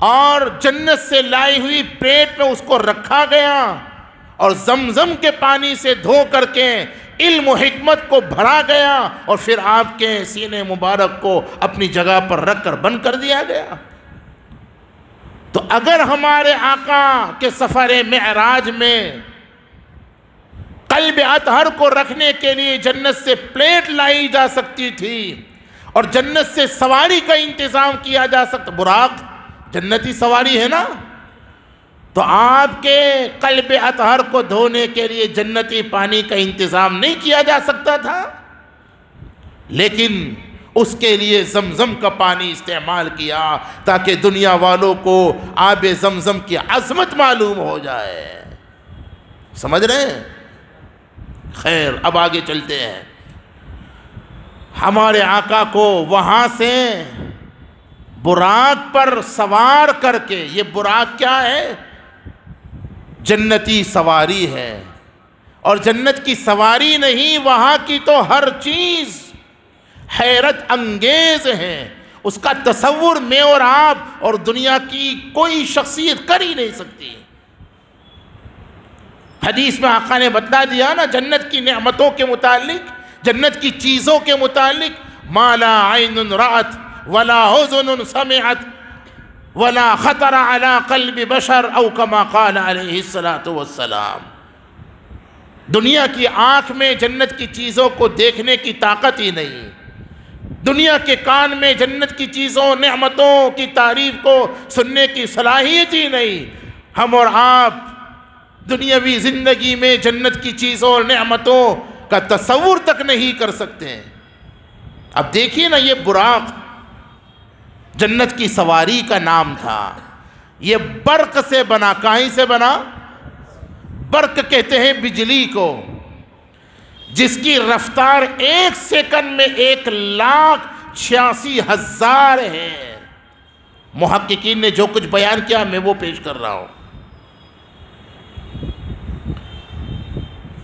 اور جنت سے لائی ہوئی پیٹ میں اس کو رکھا گیا اور زمزم کے پانی سے دھو کر کے علم و حکمت کو بھرا گیا اور پھر آپ کے سینے مبارک کو اپنی جگہ پر رکھ کر بند کر دیا گیا۔ تو اگر ہمارے آقا کے سفر معراج میں قلب اطہر کو رکھنے کے لیے جنت سے پلیٹ لائی جا سکتی تھی اور جنت سے سواری کا انتظام کیا جا سکتا، براق جنتی سواری ہے نا، تو آپ کے قلب اطہر کو دھونے کے لیے جنتی پانی کا انتظام نہیں کیا جا سکتا تھا، لیکن اس کے لیے زمزم کا پانی استعمال کیا تاکہ دنیا والوں کو آب زمزم کی عظمت معلوم ہو جائے۔ سمجھ رہے ہیں؟ خیر، اب آگے چلتے ہیں۔ ہمارے آقا کو وہاں سے براق پر سوار کر کے، یہ براق کیا ہے؟ جنتی سواری ہے، اور جنت کی سواری نہیں، وہاں کی تو ہر چیز حیرت انگیز ہے، اس کا تصور میں اور آپ اور دنیا کی کوئی شخصیت کر ہی نہیں سکتی۔ حدیث میں آقا نے بتلا دیا نا جنت کی نعمتوں کے متعلق، جنت کی چیزوں کے متعلق، ما لا عین رأت ولا اذن سمعت ولا خطر على قلب بشر او کما قال علیہ الصلاۃ والسلام۔ دنیا کی آنکھ میں جنت کی چیزوں کو دیکھنے کی طاقت ہی نہیں، دنیا کے کان میں جنت کی چیزوں نعمتوں کی تعریف کو سننے کی صلاحیت ہی نہیں۔ ہم اور آپ دنیاوی زندگی میں جنت کی چیزوں اور نعمتوں کا تصور تک نہیں کر سکتے ہیں۔ اب دیکھیے نا، یہ براق جنت کی سواری کا نام تھا، یہ برق سے بنا، کہیں سے بنا؟ برق کہتے ہیں بجلی کو، جس کی رفتار 1 سیکنڈ میں 1,86,000 ہے۔ محققین نے جو کچھ بیان کیا میں وہ پیش کر رہا ہوں۔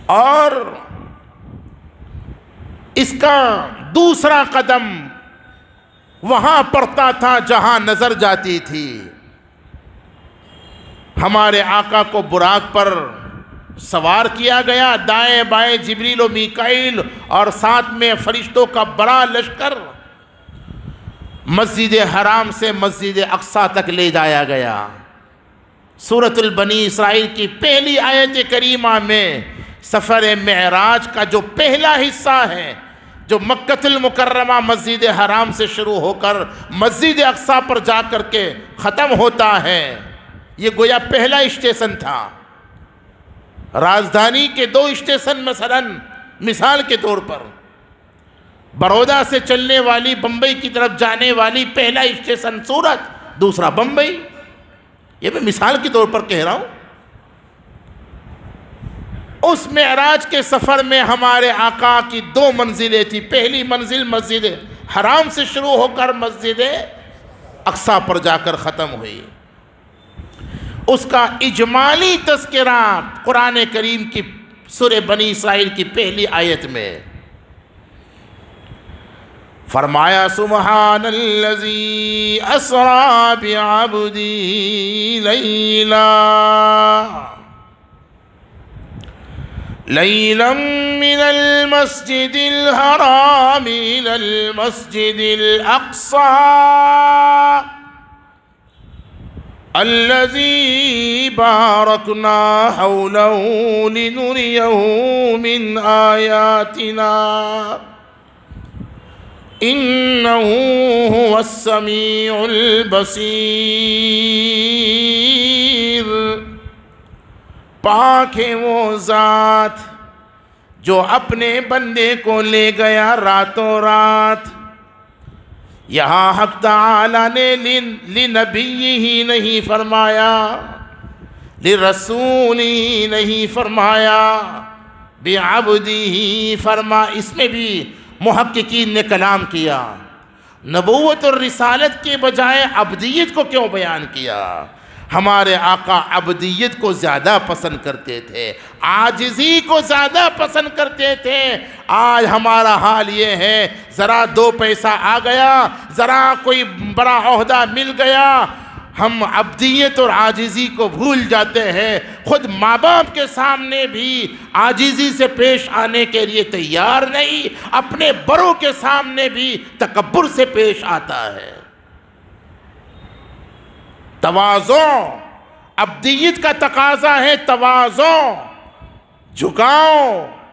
اور اس کا دوسرا قدم وہاں پڑتا تھا جہاں نظر جاتی تھی۔ ہمارے آقا کو براق پر سوار کیا گیا، دائیں بائیں جبریل و میکائیل اور ساتھ میں فرشتوں کا بڑا لشکر مسجد حرام سے مسجد اقصیٰ تک لے جایا گیا۔ سورۃ البنی اسرائیل کی پہلی آیت کریمہ میں سفر معراج کا جو پہلا حصہ ہے، جو مکہ المکرمہ مسجد حرام سے شروع ہو کر مسجد اقصیٰ پر جا کر کے ختم ہوتا ہے، یہ گویا پہلا اسٹیشن تھا۔ راجدھانی کے 2 اسٹیشن مثال کے طور پر، بڑودہ سے چلنے والی بمبئی کی طرف جانے والی پہلا اسٹیشن سورت، دوسرا بمبئی، یہ میں مثال کے طور پر کہہ رہا ہوں۔ اس معراج کے سفر میں ہمارے آقا کی 2 منزلیں تھی۔ پہلی منزل مسجد حرام سے شروع ہو کر مسجد اقصیٰ پر جا کر ختم ہوئی۔ اس کا اجمالی تذکرہ قرآن کریم کی سورہ بنی اسرائیل کی پہلی آیت میں، فرمایا سبحان الذی اسرا بعبدی لیلا من المسجد الحرام الى المسجد الاقصى الذي باركنا حوله لنريه من آياتنا إنه هو السميع البصير۔ پاک ہے وہ ذات جو اپنے بندے کو لے گیا راتوں رات۔ یہاں حق تعالیٰ نے لنبی ہی نہیں فرمایا، لرسول ہی نہیں فرمایا، بعبدی ہی فرما۔ اس میں بھی محققین نے کلام کیا، نبوت اور رسالت کے بجائے عبدیت کو کیوں بیان کیا؟ ہمارے آقا عبدیت کو زیادہ پسند کرتے تھے، عاجزی کو زیادہ پسند کرتے تھے۔ آج ہمارا حال یہ ہے، ذرا دو پیسہ آ گیا، ذرا کوئی بڑا عہدہ مل گیا، ہم عبدیت اور عاجزی کو بھول جاتے ہیں۔ خود ماں باپ کے سامنے بھی عاجزی سے پیش آنے کے لیے تیار نہیں، اپنے بڑوں کے سامنے بھی تکبر سے پیش آتا ہے۔ تواضع عبدیت کا تقاضا ہے، تواضع، جھکاؤ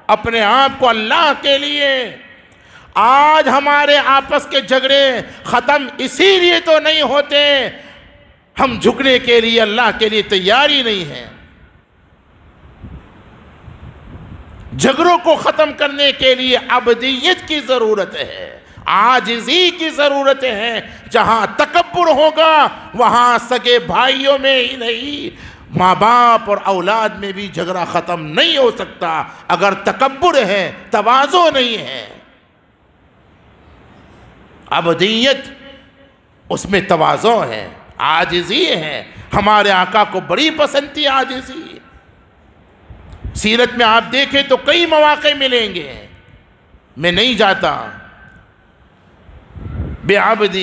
اپنے آپ کو اللہ کے لیے۔ آج ہمارے آپس کے جھگڑے ختم اسی لیے تو نہیں ہوتے، ہم جھکنے کے لیے اللہ کے لیے تیار ہی نہیں ہیں۔ جھگڑوں کو ختم کرنے کے لیے عبدیت کی ضرورت ہے، عاجزی کی ضرورت ہے۔ جہاں تکبر ہوگا وہاں سگے بھائیوں میں ہی نہیں، ماں باپ اور اولاد میں بھی جھگڑا ختم نہیں ہو سکتا اگر تکبر ہے، تواضع نہیں ہے۔ عبدیت اس میں تواضع ہے، عاجزی ہے۔ ہمارے آقا کو بڑی پسند تھی عاجزی۔ سیرت میں آپ دیکھیں تو کئی مواقع ملیں گے، میں نہیں جاتا۔ بعبدہ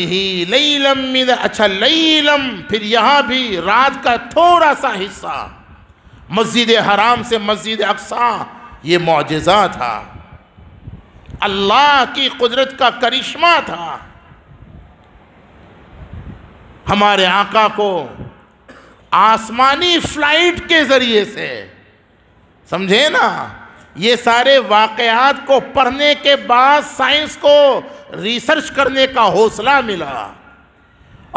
لیلم من، اچھا لیلم، پھر یہاں بھی رات کا تھوڑا سا حصہ، مسجد حرام سے مسجد اقصیٰ، یہ معجزہ تھا، اللہ کی قدرت کا کرشمہ تھا۔ ہمارے آقا کو آسمانی فلائٹ کے ذریعے سے، سمجھے نا، یہ سارے واقعات کو پڑھنے کے بعد سائنس کو ریسرچ کرنے کا حوصلہ ملا،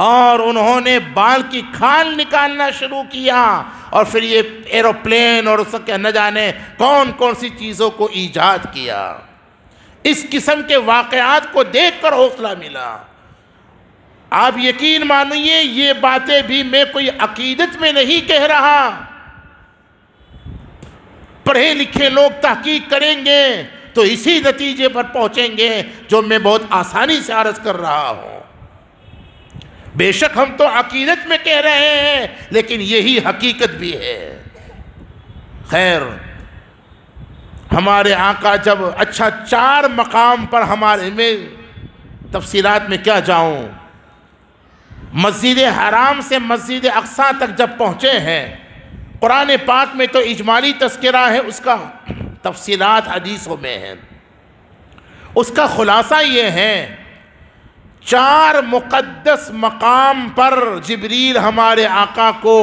اور انہوں نے بال کی کھال نکالنا شروع کیا، اور پھر یہ ایروپلین اور اس کے نہ جانے کون کون سی چیزوں کو ایجاد کیا۔ اس قسم کے واقعات کو دیکھ کر حوصلہ ملا۔ آپ یقین مانیے یہ باتیں بھی میں کوئی عقیدت میں نہیں کہہ رہا، پڑھے لکھے لوگ تحقیق کریں گے تو اسی نتیجے پر پہنچیں گے جو میں بہت آسانی سے عرض کر رہا ہوں۔ بے شک ہم تو عقیدت میں کہہ رہے ہیں، لیکن یہی حقیقت بھی ہے۔ خیر، ہمارے آقا جب، اچھا 4 مقام پر ہمارے میں تفصیلات میں کیا جاؤں، مسجد حرام سے مسجد اقصیٰ تک جب پہنچے ہیں، قرآن پاک میں تو اجمالی تذکرہ ہے، اس کا تفصیلات حدیثوں میں ہیں۔ اس کا خلاصہ یہ ہے، 4 مقدس مقام پر جبریل ہمارے آقا کو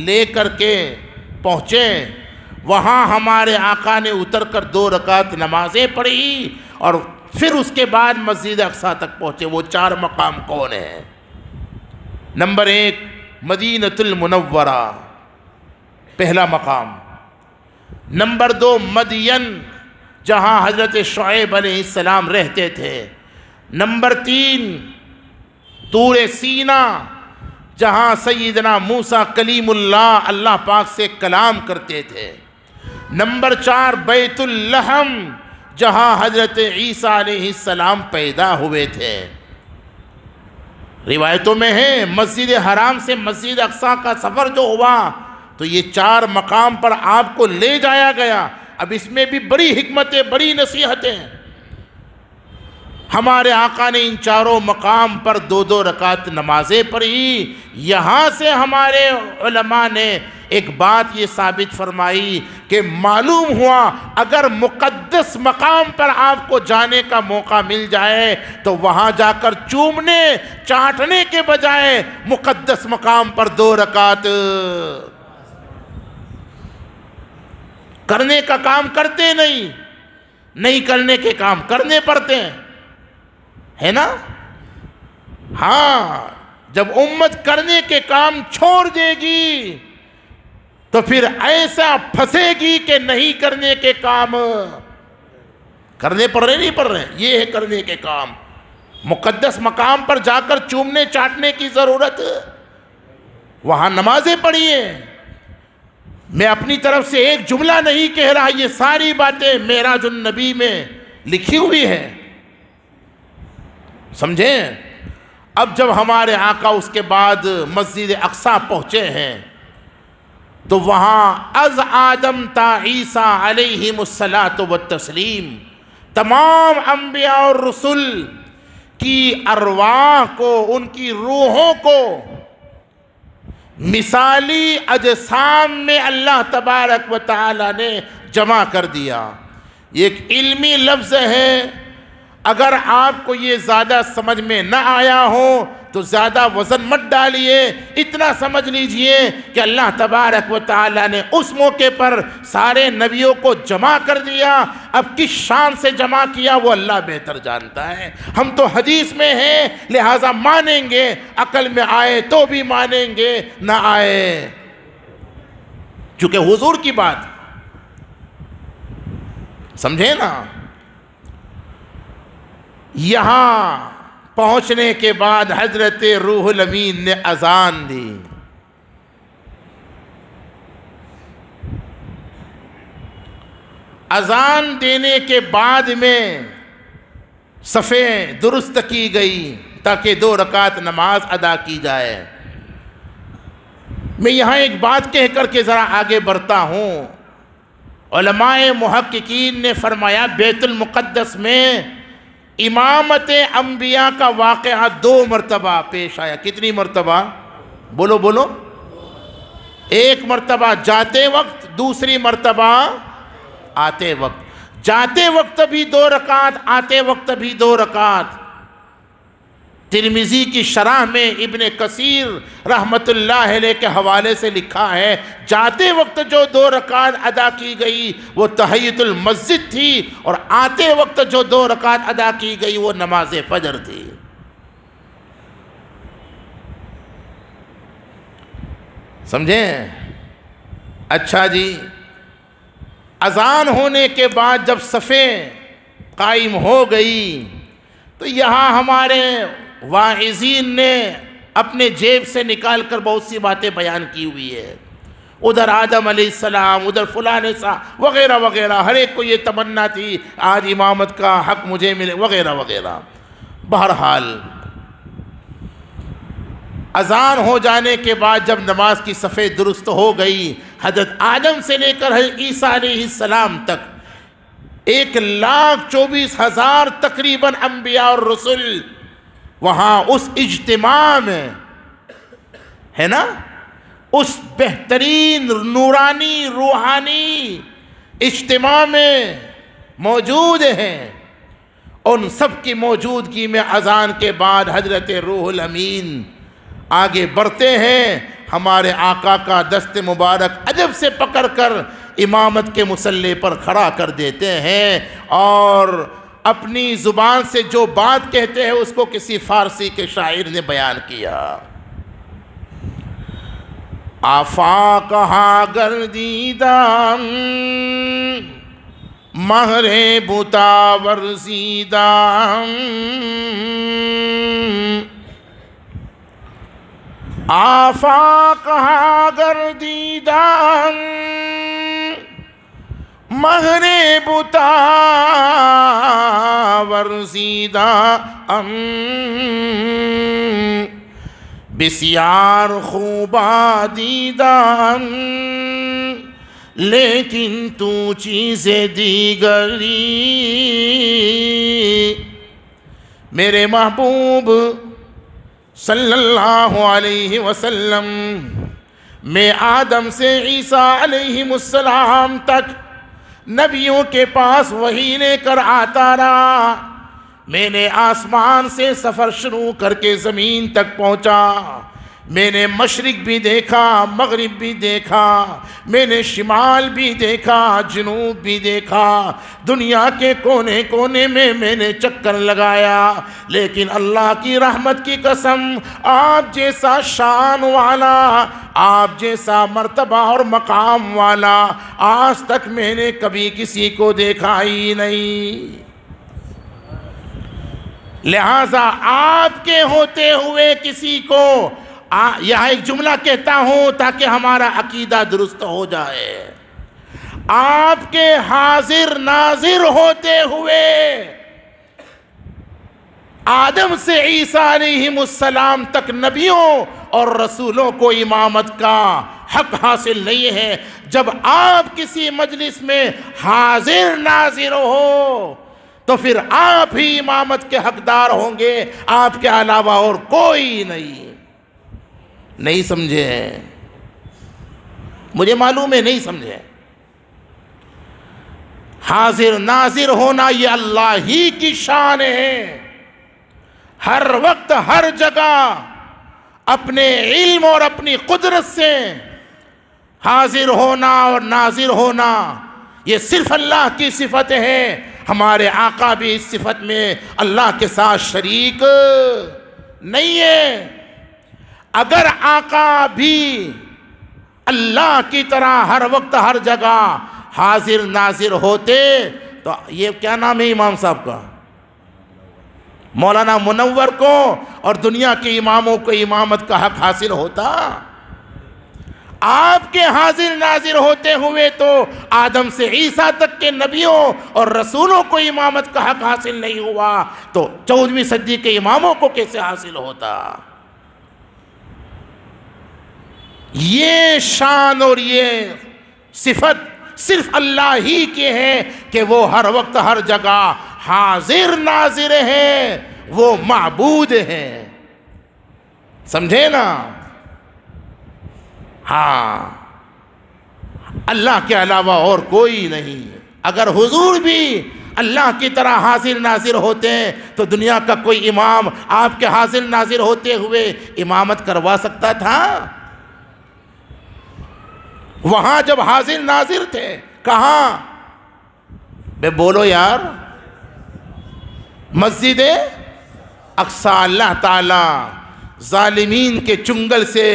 لے کر کے پہنچے، وہاں ہمارے آقا نے اتر کر 2 رکعت نمازیں پڑھی، اور پھر اس کے بعد مسجد اقصیٰ تک پہنچے۔ وہ 4 مقام کون ہیں؟ نمبر 1 مدینۃ المنورہ، پہلا مقام۔ نمبر 2 مدین، جہاں حضرت شعیب علیہ السلام رہتے تھے۔ نمبر 3 طور سینا، جہاں سیدنا موسیٰ کلیم اللہ، اللہ پاک سے کلام کرتے تھے۔ نمبر 4 بیت اللحم، جہاں حضرت عیسیٰ علیہ السلام پیدا ہوئے تھے۔ روایتوں میں ہے مسجد حرام سے مسجد اقصیٰ کا سفر جو ہوا تو یہ 4 مقام پر آپ کو لے جایا گیا۔ اب اس میں بھی بڑی حکمتیں، بڑی نصیحتیں۔ ہمارے آقا نے ان چاروں مقام پر 2 رکعت نمازیں پڑھی۔ یہاں سے ہمارے علماء نے ایک بات یہ ثابت فرمائی کہ معلوم ہوا اگر مقدس مقام پر آپ کو جانے کا موقع مل جائے تو وہاں جا کر چومنے چاٹنے کے بجائے مقدس مقام پر 2 رکعت کرنے کا کام کرتے نہیں کرنے کے کام کرنے پڑتے ہیں، ہے نا؟ ہاں، جب امت کرنے کے کام چھوڑ دے گی تو پھر ایسا پھنسے گی کہ نہیں کرنے کے کام کرنے پڑ رہے نہیں پڑ رہے، یہ ہے کرنے کے کام۔ مقدس مقام پر جا کر چومنے چاٹنے کی ضرورت، وہاں نمازیں پڑھیے۔ میں اپنی طرف سے ایک جملہ نہیں کہہ رہا، یہ ساری باتیں معراج النبی میں لکھی ہوئی ہے، سمجھیں؟ اب جب ہمارے آقا اس کے بعد مسجد اقصی پہنچے ہیں تو وہاں از آدم تا عیسیٰ علیہم الصلاۃ والتسلیم تمام انبیاء اور رسل کی ارواح کو، ان کی روحوں کو مثالی اجسام میں اللہ تبارک و تعالی نے جمع کر دیا۔ یہ ایک علمی لفظ ہے، اگر آپ کو یہ زیادہ سمجھ میں نہ آیا ہو تو زیادہ وزن مت ڈالیے، اتنا سمجھ لیجئے کہ اللہ تبارک و تعالی نے اس موقع پر سارے نبیوں کو جمع کر دیا۔ اب کس شان سے جمع کیا وہ اللہ بہتر جانتا ہے، ہم تو حدیث میں ہیں لہٰذا مانیں گے، عقل میں آئے تو بھی مانیں گے، نہ آئے چونکہ حضور کی بات، سمجھے نا؟ یہاں پہنچنے کے بعد حضرت روح الامین نے اذان دی۔ اذان دینے کے بعد میں صفیں درست کی گئی تاکہ 2 رکعت نماز ادا کی جائے۔ میں یہاں ایک بات کہہ کر کے ذرا آگے بڑھتا ہوں۔ علماء محققین نے فرمایا بیت المقدس میں امامت انبیاء کا واقعہ 2 مرتبہ پیش آیا۔ کتنی مرتبہ؟ بولو۔ 1 مرتبہ جاتے وقت، دوسری مرتبہ آتے وقت۔ جاتے وقت بھی 2 رکعت، آتے وقت بھی 2 رکعت۔ ترمذی کی شرح میں ابن کثیر رحمت اللہ علیہ کے حوالے سے لکھا ہے جاتے وقت جو 2 رکعت ادا کی گئی وہ تحیۃ المسجد تھی، اور آتے وقت جو 2 رکعت ادا کی گئی وہ نماز فجر تھی۔ سمجھیں؟ اچھا جی، اذان ہونے کے بعد جب صفیں قائم ہو گئی تو یہاں ہمارے واعظین نے اپنے جیب سے نکال کر بہت سی باتیں بیان کی ہوئی ہے۔ ادھر آدم علیہ السلام، ادھر فلاں سا وغیرہ وغیرہ، ہر ایک کو یہ تمنا تھی آج امامت کا حق مجھے ملے وغیرہ وغیرہ۔ بہرحال اذان ہو جانے کے بعد جب نماز کی صفیں درست ہو گئی، حضرت آدم سے لے کر حضرت عیسیٰ علیہ السلام تک 1,24,000 تقریباً انبیاء اور رسل وہاں اس اجتماع میں، ہے نا، اس بہترین نورانی روحانی اجتماع میں موجود ہیں۔ ان سب کی موجودگی میں اذان کے بعد حضرت روح الامین آگے بڑھتے ہیں، ہمارے آقا کا دست مبارک عجب سے پکڑ کر امامت کے مصلی پر کھڑا کر دیتے ہیں، اور اپنی زبان سے جو بات کہتے ہیں اس کو کسی فارسی کے شاعر نے بیان کیا۔ آفاق ہاں گردیدہ مہر بتا ورزیدہ، آفاق ہاں گردیدہ مہر بتا ورزیدہ، بسیار خوبا دیدہ، لیکن تو چیز دیگری، میرے محبوب صلی اللہ علیہ وسلم میں آدم سے عیسیٰ علیہ السلام تک نبیوں کے پاس وحی لے کر آتا رہا. میں نے آسمان سے سفر شروع کر کے زمین تک پہنچا. میں نے مشرق بھی دیکھا، مغرب بھی دیکھا، میں نے شمال بھی دیکھا، جنوب بھی دیکھا، دنیا کے کونے کونے میں نے چکر لگایا. لیکن اللہ کی رحمت کی قسم، آپ جیسا شان والا، آپ جیسا مرتبہ اور مقام والا آج تک میں نے کبھی کسی کو دیکھا ہی نہیں. لہذا آپ کے ہوتے ہوئے کسی کو یہاں ایک جملہ کہتا ہوں تاکہ ہمارا عقیدہ درست ہو جائے. آپ کے حاضر ناظر ہوتے ہوئے آدم سے عیسیٰ علیہ السلام تک نبیوں اور رسولوں کو امامت کا حق حاصل نہیں ہے. جب آپ کسی مجلس میں حاضر ناظر ہو تو پھر آپ ہی امامت کے حقدار ہوں گے، آپ کے علاوہ اور کوئی نہیں. نہیں سمجھے؟ مجھے معلوم ہے نہیں سمجھے. حاضر ناظر ہونا یہ اللہ ہی کی شان ہے. ہر وقت ہر جگہ اپنے علم اور اپنی قدرت سے حاضر ہونا اور ناظر ہونا یہ صرف اللہ کی صفت ہے. ہمارے آقا بھی اس صفت میں اللہ کے ساتھ شریک نہیں ہے. اگر آقا بھی اللہ کی طرح ہر وقت ہر جگہ حاضر ناظر ہوتے تو یہ کیا نام ہے امام صاحب کا؟ مولانا منور کو اور دنیا کے اماموں کو امامت کا حق حاصل ہوتا. آپ کے حاضر ناظر ہوتے ہوئے تو آدم سے عیسیٰ تک کے نبیوں اور رسولوں کو امامت کا حق حاصل نہیں ہوا تو 14ویں صدی کے اماموں کو کیسے حاصل ہوتا؟ یہ شان اور یہ صفت صرف اللہ ہی کی ہے کہ وہ ہر وقت ہر جگہ حاضر ناظر ہے، وہ معبود ہے. سمجھے نا؟ ہاں، اللہ کے علاوہ اور کوئی نہیں. اگر حضور بھی اللہ کی طرح حاضر ناظر ہوتے ہیں تو دنیا کا کوئی امام آپ کے حاضر ناظر ہوتے ہوئے امامت کروا سکتا تھا؟ وہاں جب حاضر ناظر تھے کہاں؟ بے بولو یار. مسجد اقصی اللہ تعالی ظالمین کے چنگل سے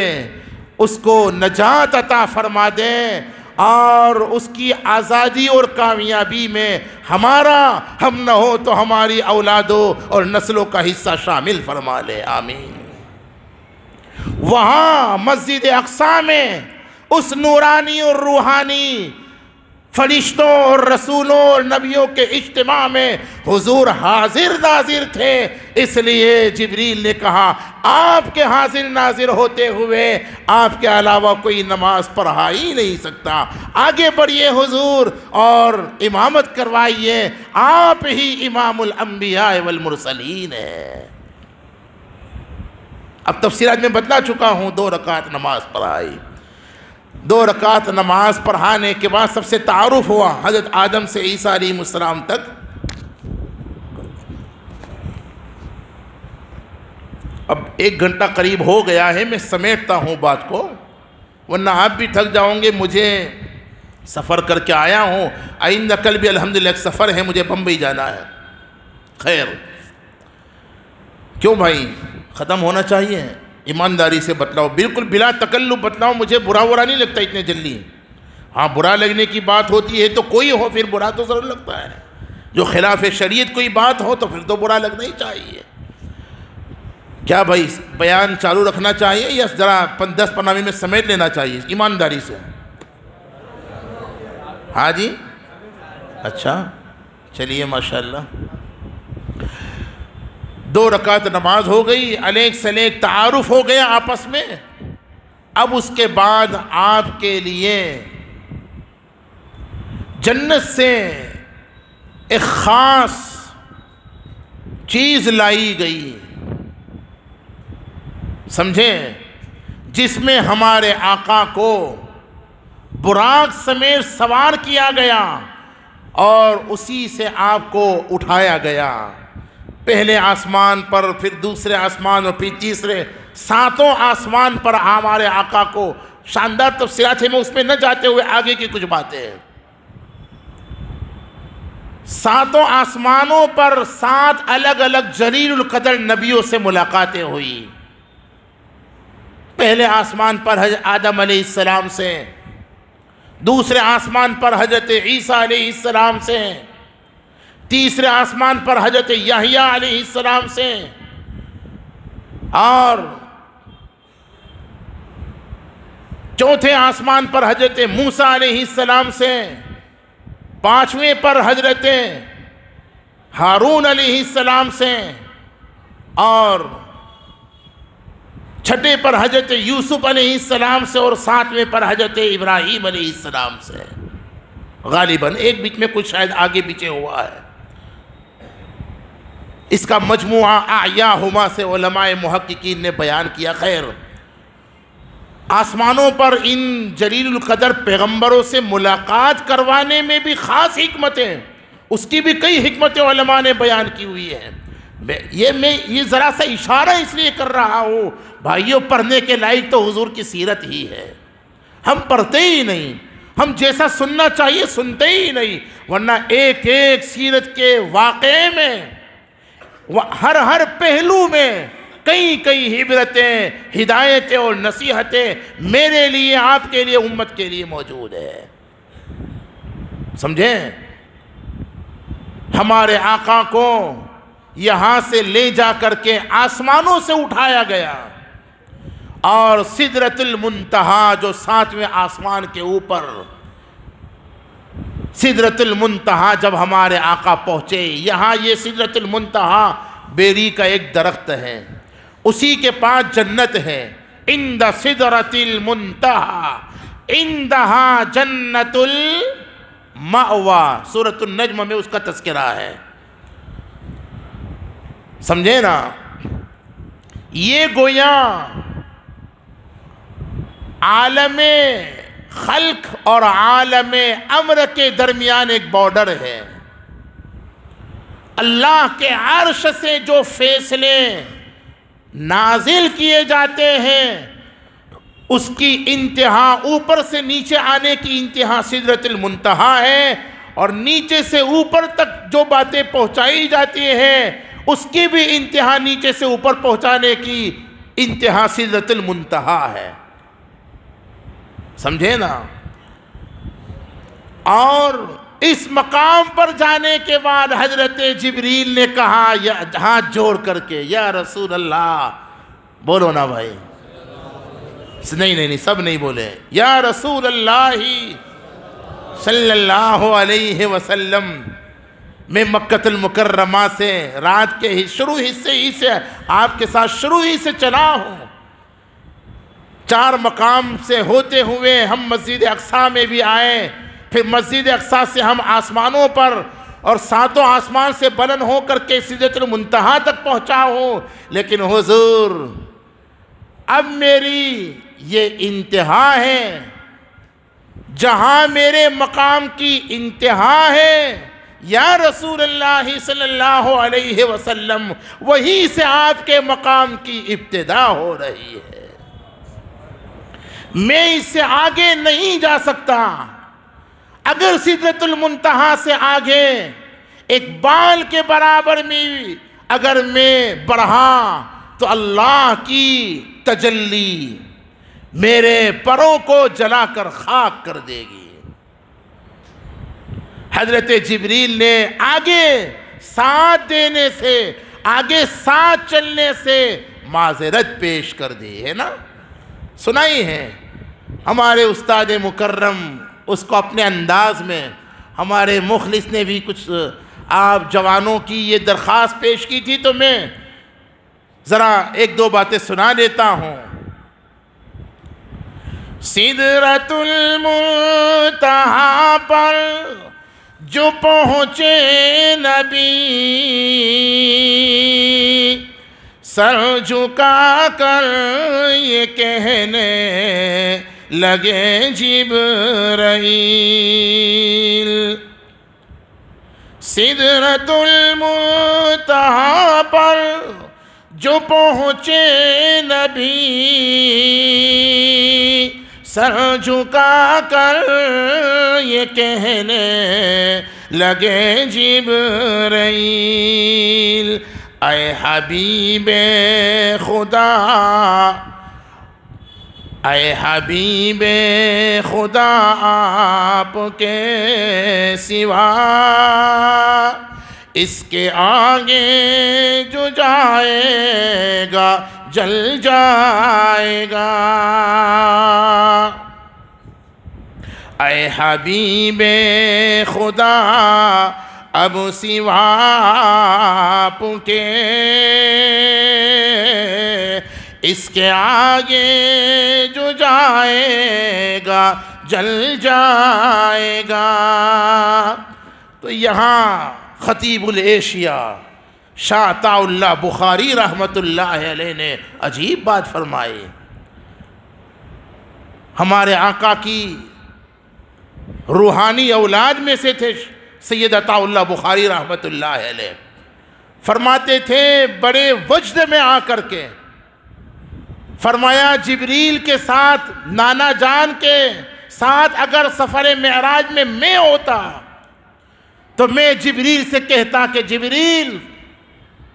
اس کو نجات عطا فرما دیں اور اس کی آزادی اور کامیابی میں ہم نہ ہو تو ہماری اولادوں اور نسلوں کا حصہ شامل فرما لے. آمین. وہاں مسجد اقصی میں اس نورانی اور روحانی فرشتوں اور رسولوں اور نبیوں کے اجتماع میں حضور حاضر ناظر تھے. اس لیے جبریل نے کہا آپ کے حاضر ناظر ہوتے ہوئے آپ کے علاوہ کوئی نماز پڑھا ہی نہیں سکتا. آگے بڑھیے حضور اور امامت کروائیے. آپ ہی امام الانبیاء والمرسلین ہیں. اب تفسیرات میں بتلا چکا ہوں. 2 رکعت نماز پڑھائی. 2 رکعت نماز پڑھانے کے بعد سب سے تعارف ہوا حضرت آدم سے عیسیٰ علیہ السلام تک. اب 1 گھنٹہ قریب ہو گیا ہے. میں سمیٹتا ہوں بات کو ورنہ آپ بھی تھک جاؤں گے. مجھے سفر کر کے آیا ہوں. آئندہ کل بھی الحمدللہ ایک سفر ہے، مجھے بمبئی جانا ہے. خیر کیوں بھائی، ختم ہونا چاہیے. ایمانداری سے بتلاؤ، بالکل بلا تکلف بتلاؤ. مجھے برا نہیں لگتا اتنے جلدی. ہاں برا لگنے کی بات ہوتی ہے تو کوئی ہو پھر برا تو ضرور لگتا ہے. جو خلاف شریعت کوئی بات ہو تو پھر تو برا لگنا ہی چاہیے. کیا بھائی بیان چالو رکھنا چاہیے یا ذرا 10-15 میں سمیٹ لینا چاہیے ایمانداری سے؟ ہاں جی اچھا چلیے ماشاءاللہ. 2 رکعت نماز ہو گئی. الیک سلیک تعارف ہو گیا آپس میں. اب اس کے بعد آپ کے لیے جنت سے ایک خاص چیز لائی گئی، سمجھیں، جس میں ہمارے آقا کو براق سمیت سوار کیا گیا اور اسی سے آپ کو اٹھایا گیا، پہلے آسمان پر، پھر دوسرے آسمان اور پھر تیسرے، ساتوں آسمان پر ہمارے آقا کو شاندار تفصیلات ہیں، میں اس میں نہ جاتے ہوئے آگے کی کچھ باتیں ہیں۔ ساتوں آسمانوں پر 7 الگ الگ جلیل القدر نبیوں سے ملاقاتیں ہوئی۔ پہلے آسمان پر حضرت آدم علیہ السلام سے، دوسرے آسمان پر حضرت عیسیٰ علیہ السلام سے، تیسرے آسمان پر حضرت یحییٰ علیہ السلام سے، اور چوتھے آسمان پر حضرت موسیٰ علیہ السلام سے، پانچویں پر حضرت ہارون علیہ السلام سے، اور چھٹے پر حضرت یوسف علیہ السلام سے، اور 7ویں پر حضرت ابراہیم علیہ السلام سے۔ غالباً ایک بیچ میں کچھ شاید آگے پیچھے ہوا ہے۔ اس کا مجموعہ اعیاہما سے علماء محققین نے بیان کیا۔ خیر، آسمانوں پر ان جلیل القدر پیغمبروں سے ملاقات کروانے میں بھی خاص حکمتیں، اس کی بھی کئی حکمتیں علماء نے بیان کی ہوئی ہیں۔ میں یہ ذرا سا اشارہ اس لیے کر رہا ہوں، بھائیوں، پڑھنے کے لائق تو حضور کی سیرت ہی ہے، ہم پڑھتے ہی نہیں، ہم جیسا سننا چاہیے سنتے ہی نہیں، ورنہ ایک ایک سیرت کے واقعے میں، ہر پہلو میں کئی عبرتیں، ہدایتیں اور نصیحتیں میرے لیے، آپ کے لیے، امت کے لیے موجود ہے۔ سمجھیں، ہمارے آقا کو یہاں سے لے جا کر کے آسمانوں سے اٹھایا گیا، اور سدرۃ المنتہا جو 7ویں آسمان کے اوپر، سدرۃ المنتہا جب ہمارے آقا پہنچے، یہاں یہ سدرۃ المنتہا بیری کا ایک درخت ہے، اسی کے پاس جنت ہے۔ عند سدرۃ المنتہا عندہا جنت المأویٰ، سورۃ النجم میں اس کا تذکرہ ہے۔ سمجھے نا، یہ گویا عالم خلق اور عالم امر کے درمیان ایک بارڈر ہے۔ اللہ کے عرش سے جو فیصلے نازل کیے جاتے ہیں، اس کی انتہا، اوپر سے نیچے آنے کی انتہا سدرۃ المنتہا ہے، اور نیچے سے اوپر تک جو باتیں پہنچائی جاتی ہیں، اس کی بھی انتہا نیچے سے اوپر پہنچانے کی انتہا سدرۃ المنتہا ہے۔ سمجھے نا؟ اور اس مقام پر جانے کے بعد حضرت جبریل نے کہا ہاتھ جوڑ کر کے، یا رسول اللہ، بولو نا بھائی، نہیں سب نہیں بولے، یا رسول اللہ صلی اللہ علیہ وسلم، میں مکۃ المکرمہ سے رات کے شروع حصے ہی سے آپ کے ساتھ شروع ہی سے چلا ہوں، 4 مقام سے ہوتے ہوئے ہم مسجد اقصیٰ میں بھی آئے، پھر مسجد اقصیٰ سے ہم آسمانوں پر، اور 7 آسمان سے بلند ہو کر کے سدرۃ المنتہا تک پہنچا ہوں، لیکن حضور اب میری یہ انتہا ہے، جہاں میرے مقام کی انتہا ہے یا رسول اللہ صلی اللہ علیہ وسلم، وہیں سے آپ کے مقام کی ابتدا ہو رہی ہے، میں اس سے آگے نہیں جا سکتا۔ اگر سدرۃ المنتہا سے آگے ایک بال کے برابر میں اگر میں بڑھا تو اللہ کی تجلی میرے پروں کو جلا کر خاک کر دے گی۔ حضرت جبریل نے آگے ساتھ دینے سے، آگے ساتھ چلنے سے معذرت پیش کر دی ہے نا، سنائی ہے ہمارے استاد مکرم، اس کو اپنے انداز میں ہمارے مخلص نے بھی کچھ آپ جوانوں کی یہ درخواست پیش کی تھی، تو میں ذرا 1-2 باتیں سنا دیتا ہوں۔ سدرۃ المنتہا پر جو پہنچے نبی سر جھکا کر یہ کہنے لگے جبرائیل سدرۃ المنتہا پر جو پہنچے نبی سر جھکا کر یہ کہنے لگے جبرائیل اے حبیب خدا اے حبیب خدا آپ کے سوا اس کے آگے جو جائے گا جل جائے گا اے حبیب خدا اب سوا آپ کے اس کے آگے جو جائے گا جل جائے گا۔ تو یہاں خطیب الایشیا شاہ عطاء اللہ بخاری رحمۃ اللہ علیہ نے عجیب بات فرمائی۔ ہمارے آقا کی روحانی اولاد میں سے تھے سید عطاء اللہ بخاری رحمۃ اللہ علیہ، فرماتے تھے بڑے وجد میں آ کر کے فرمایا جبریل کے ساتھ نانا جان کے ساتھ اگر سفر معراج میں میں ہوتا تو میں جبریل سے کہتا کہ جبریل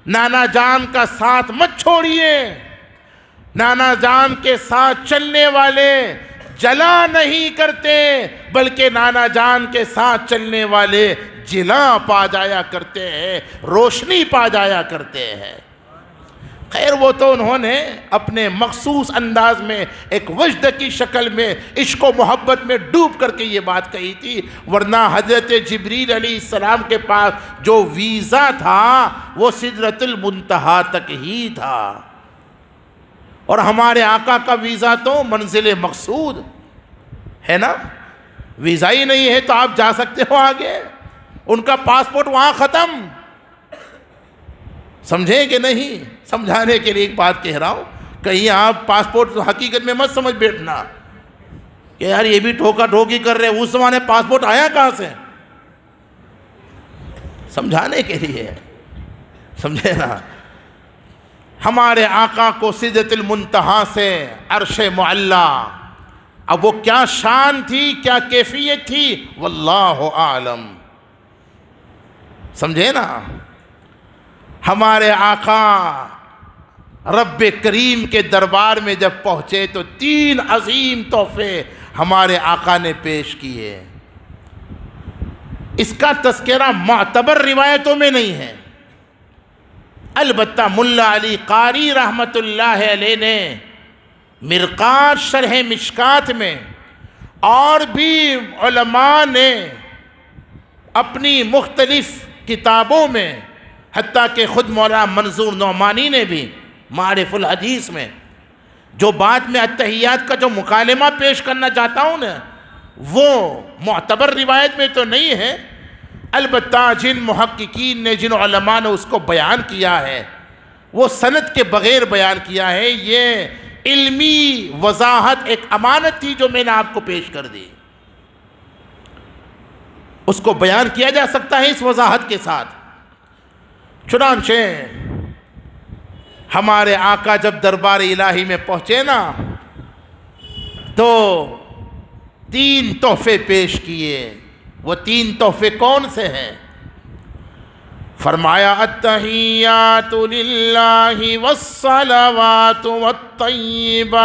نانا جان کا ساتھ مت چھوڑیے، نانا جان کے ساتھ چلنے والے جلا نہیں کرتے بلکہ نانا جان کے ساتھ چلنے والے جلا پا جایا کرتے ہیں، روشنی پا جایا کرتے ہیں۔ خیر وہ تو انہوں نے اپنے مخصوص انداز میں ایک وجد کی شکل میں عشق و محبت میں ڈوب کر کے یہ بات کہی تھی، ورنہ حضرت جبریل علیہ السلام کے پاس جو ویزا تھا وہ سدرۃ المنتہا تک ہی تھا، اور ہمارے آقا کا ویزا تو منزل مقصود ہے نا، ویزا ہی نہیں ہے تو آپ جا سکتے ہو آگے، ان کا پاسپورٹ وہاں ختم۔ سمجھیں کہ نہیں؟ سمجھانے کے لیے ایک بات کہہ رہا ہوں، کہیں آپ پاسپورٹ حقیقت میں مت سمجھ بیٹھنا کہ یار یہ بھی ٹھوکا ٹھوکی کر رہے، اس زمانے پاسپورٹ آیا کہاں سے؟ سمجھانے کے لیے، سمجھے نا۔ ہمارے آقا کو سدرۃ المنتہا سے عرش معلی، اب وہ کیا شان تھی، کیا کیفیت تھی، واللہ اعلم، سمجھے نا۔ ہمارے آقا رب کریم کے دربار میں جب پہنچے تو 3 عظیم تحفے ہمارے آقا نے پیش کیے۔ اس کا تذکرہ معتبر روایتوں میں نہیں ہے، البتہ ملا علی قاری رحمۃ اللہ علیہ نے مرقات شرح مشکات میں اور بھی علماء نے اپنی مختلف کتابوں میں، حتیٰ کہ خود مولانا منظور نعمانی نے بھی معارف الحدیث میں جو بعد میں اتحیات کا جو مکالمہ پیش کرنا چاہتا ہوں نا، وہ معتبر روایت میں تو نہیں ہے، البتہ جن محققین نے، جن علماء نے اس کو بیان کیا ہے وہ سند کے بغیر بیان کیا ہے۔ یہ علمی وضاحت ایک امانت تھی جو میں نے آپ کو پیش کر دی، اس کو بیان کیا جا سکتا ہے اس وضاحت کے ساتھ۔ چنانچہ ہمارے آقا جب دربار الہی میں پہنچے نا تو 3 تحفے پیش کیے۔ وہ 3 تحفے کون سے ہیں؟ فرمایا التحیات للہ والصلوات والطیبات،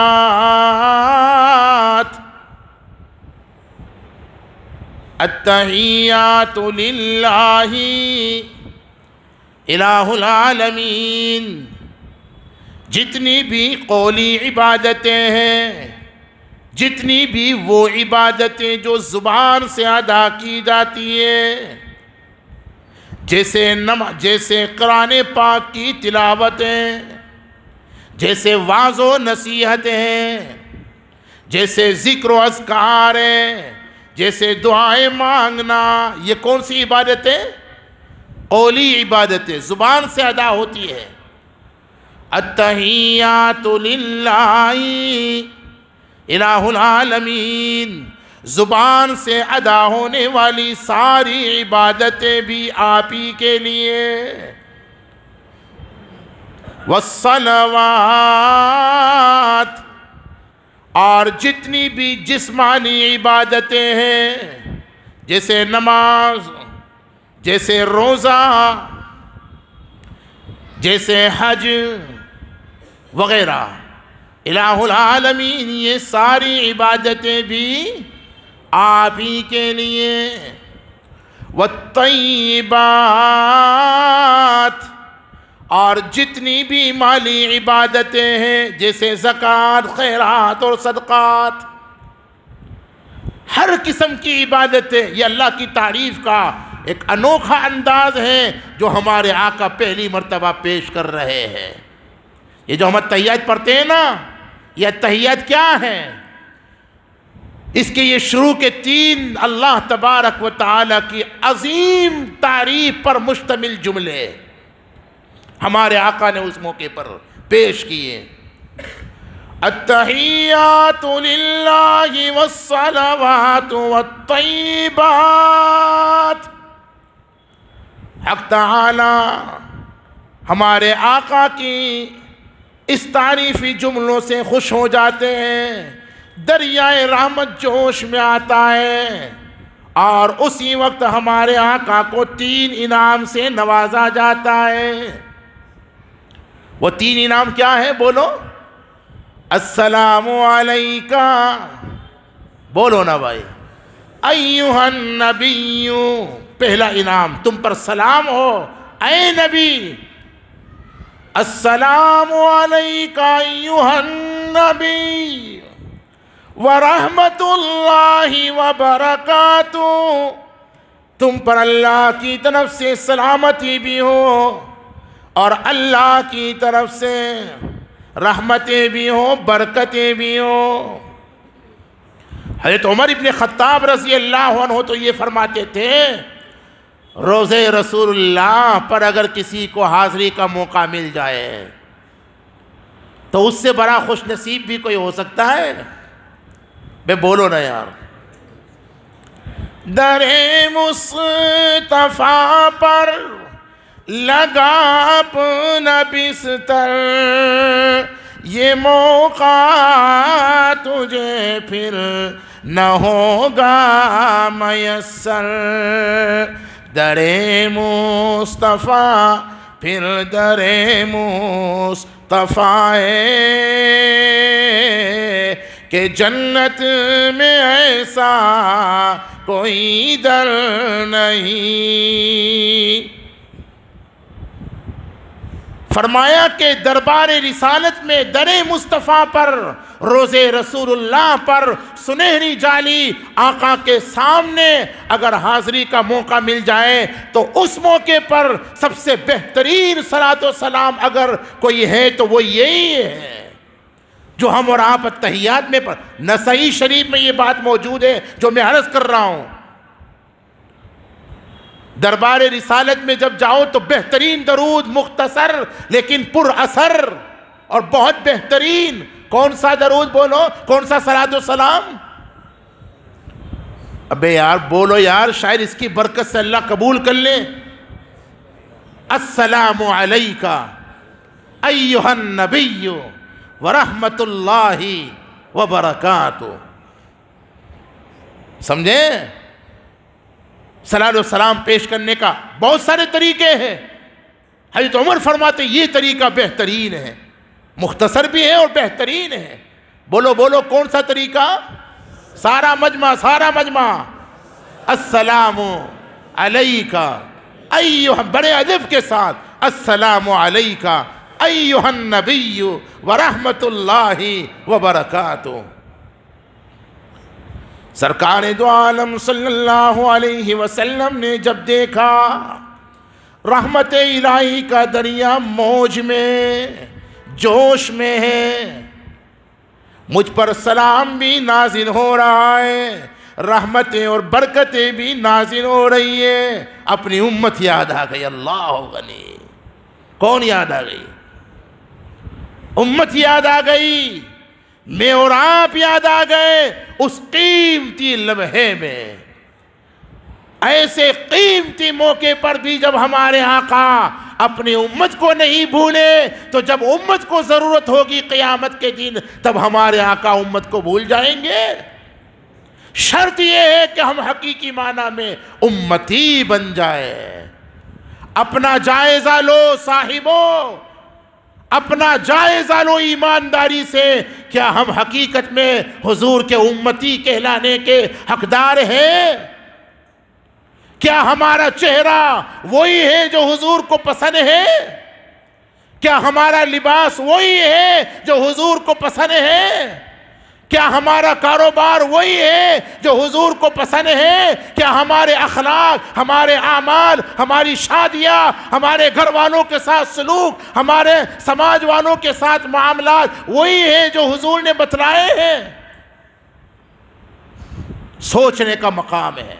التحیات للہ الہ العالمین، جتنی بھی قولی عبادتیں ہیں، جتنی بھی وہ عبادتیں جو زبان سے ادا کی جاتی ہیں، جیسے قرآن پاک کی تلاوتیں، جیسے وعظ و نصیحتیں ہیں، جیسے ذکر و اذکار ہیں، جیسے دعائیں مانگنا، یہ کون سی عبادت ہے؟ قولی عبادت ہے، زبان سے ادا ہوتی ہے۔ التحیات للہ الہ العالمین، زبان سے ادا ہونے والی ساری عبادتیں بھی آپ ہی کے لیے۔ والصلوات، اور جتنی بھی جسمانی عبادتیں ہیں جیسے نماز، جیسے روزہ، جیسے حج وغیرہ، الہ العالمین، یہ ساری عبادتیں بھی آپ ہی کے لیے۔ والطیبات، اور جتنی بھی مالی عبادتیں ہیں جیسے زکوٰۃ، خیرات اور صدقات، ہر قسم کی عبادتیں، یہ اللہ کی تعریف کا ایک انوکھا انداز ہے جو ہمارے آقا پہلی مرتبہ پیش کر رہے ہیں۔ یہ جو ہم التحیات پڑھتے ہیں نا، یہ التحیات کیا ہے؟ اس کے یہ شروع کے 3 اللہ تبارک و تعالی کی عظیم تعریف پر مشتمل جملے ہمارے آقا نے اس موقع پر پیش کیے۔ التحیات للہ والصلوات والطیبات۔ حق تعالی ہمارے آقا کی اس تعریفی جملوں سے خوش ہو جاتے ہیں، دریائے رحمت جوش میں آتا ہے، اور اسی وقت ہمارے آقا کو 3 انعام سے نوازا جاتا ہے۔ وہ 3 انعام کیا ہے؟ بولو۔ السلام علیکہ، بولو نا بھائی، ایھا النبی، پہلا انعام تم پر سلام ہو اے نبی۔ السلام علیکہ ایھا النبی ورحمۃ اللہ وبرکاتہ، تم پر اللہ کی طرف سے سلامتی بھی ہو اور اللہ کی طرف سے رحمتیں بھی ہوں، برکتیں بھی ہوں۔ حضرت عمر ابن خطاب رضی اللہ عنہ تو یہ فرماتے تھے، روضہ رسول اللہ پر اگر کسی کو حاضری کا موقع مل جائے تو اس سے بڑا خوش نصیب بھی کوئی ہو سکتا ہے؟ بے بولو نا یار۔ در مصطفیٰ پر لگا اپنا بستر، یہ موقع تجھے پھر نہ ہوگا میسر۔ در مصطفیٰ پھر در مصطفیٰ کہ جنت میں ایسا کوئی در نہیں۔ فرمایا کہ دربار رسالت میں در مصطفیٰ پر، روضہ رسول اللہ پر، سنہری جالی آقا کے سامنے اگر حاضری کا موقع مل جائے تو اس موقع پر سب سے بہترین صلاۃ و سلام اگر کوئی ہے تو وہ یہی ہے جو ہم اور آپ التحیات میں پر۔ نسائی شریف میں یہ بات موجود ہے جو میں عرض کر رہا ہوں۔ دربار رسالت میں جب جاؤ تو بہترین درود، مختصر لیکن پر اثر اور بہت بہترین، کون سا درود بولو، کون سا صلاۃ و سلام؟ ابے یار بولو یار، شاید اس کی برکت سے اللہ قبول کر لے۔ السلام علیکہ ایھا النبی ورحمۃ اللہ وبرکاتہ۔ سمجھے؟ صلاۃ و سلام پیش کرنے کا بہت سارے طریقے ہیں۔ حضرت عمر فرماتے یہ طریقہ بہترین ہے، مختصر بھی ہے اور بہترین ہے۔ بولو بولو کون سا طریقہ؟ سارا مجمع، سارا مجمع۔ السلام علیکہ ایھا، بڑے ادب کے ساتھ، السلام علیکہ ایھا النبی ورحمۃ اللہ وبرکاتہ۔ سرکار دو عالم صلی اللہ علیہ وسلم نے جب دیکھا رحمت الہی کا دریا موج میں، جوش میں ہے، مجھ پر سلام بھی نازل ہو رہا ہے، رحمتیں اور برکتیں بھی نازل ہو رہی ہیں۔ اپنی امت یاد آ گئی، اللہ غنی۔ کون یاد آ گئی؟ امت یاد آ گئی، میں اور آپ یاد آ گئے اس قیمتی لمحے میں، ایسے قیمتی موقع پر بھی جب ہمارے آقا اپنی امت کو نہیں بھولے، تو جب امت کو ضرورت ہوگی قیامت کے دن تب ہمارے آقا امت کو بھول جائیں گے؟ شرط یہ ہے کہ ہم حقیقی معنی میں امتی بن جائے۔ اپنا جائزہ لو صاحبو، اپنا جائزہ لو ایمانداری سے، کیا ہم حقیقت میں حضور کے امتی کہلانے کے حقدار ہیں؟ کیا ہمارا چہرہ وہی ہے جو حضور کو پسند ہے؟ کیا ہمارا لباس وہی ہے جو حضور کو پسند ہے؟ کیا ہمارا کاروبار وہی ہے جو حضور کو پسند ہے؟ کیا ہمارے اخلاق، ہمارے اعمال، ہماری شادیاں، ہمارے گھر والوں کے ساتھ سلوک، ہمارے سماج والوں کے ساتھ معاملات وہی ہے جو حضور نے بتلائے ہیں؟ سوچنے کا مقام ہے۔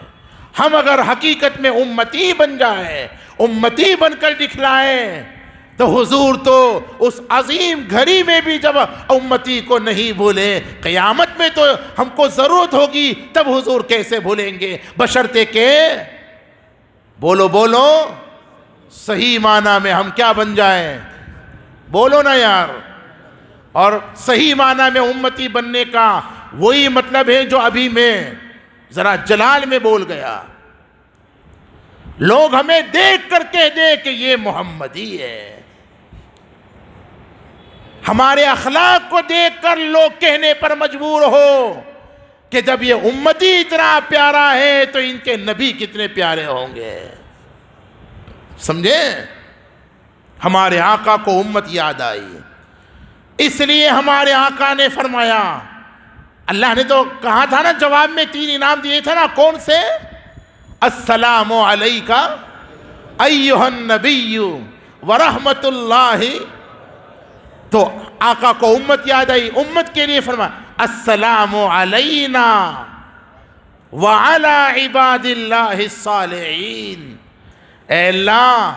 ہم اگر حقیقت میں امتی بن جائیں، امتی بن کر دکھلائیں، تو حضور تو اس عظیم گھڑی میں بھی جب امتی کو نہیں بھولے، قیامت میں تو ہم کو ضرورت ہوگی تب حضور کیسے بھولیں گے؟ بشرطے کہ بولو بولو صحیح معنی میں ہم کیا بن جائیں؟ بولو نا یار۔ اور صحیح معنی میں امتی بننے کا وہی مطلب ہے جو ابھی میں ذرا جلال میں بول گیا۔ لوگ ہمیں دیکھ کر کہہ دے کہ یہ محمدی ہے، ہمارے اخلاق کو دیکھ کر لوگ کہنے پر مجبور ہو کہ جب یہ امتی اتنا پیارا ہے تو ان کے نبی کتنے پیارے ہوں گے۔ سمجھے؟ ہمارے آقا کو امت یاد آئی، اس لیے ہمارے آقا نے فرمایا، اللہ نے تو کہا تھا نا، جواب میں 3 انعام دیے تھے نا، کون سے؟ السلام علیکہ ایھا النبی ورحمت اللہ۔ تو آقا کو امت یاد آئی، امت کے لیے فرمایا السلام علینا وعلی عباد اللہ الصالحین۔ اے اللہ،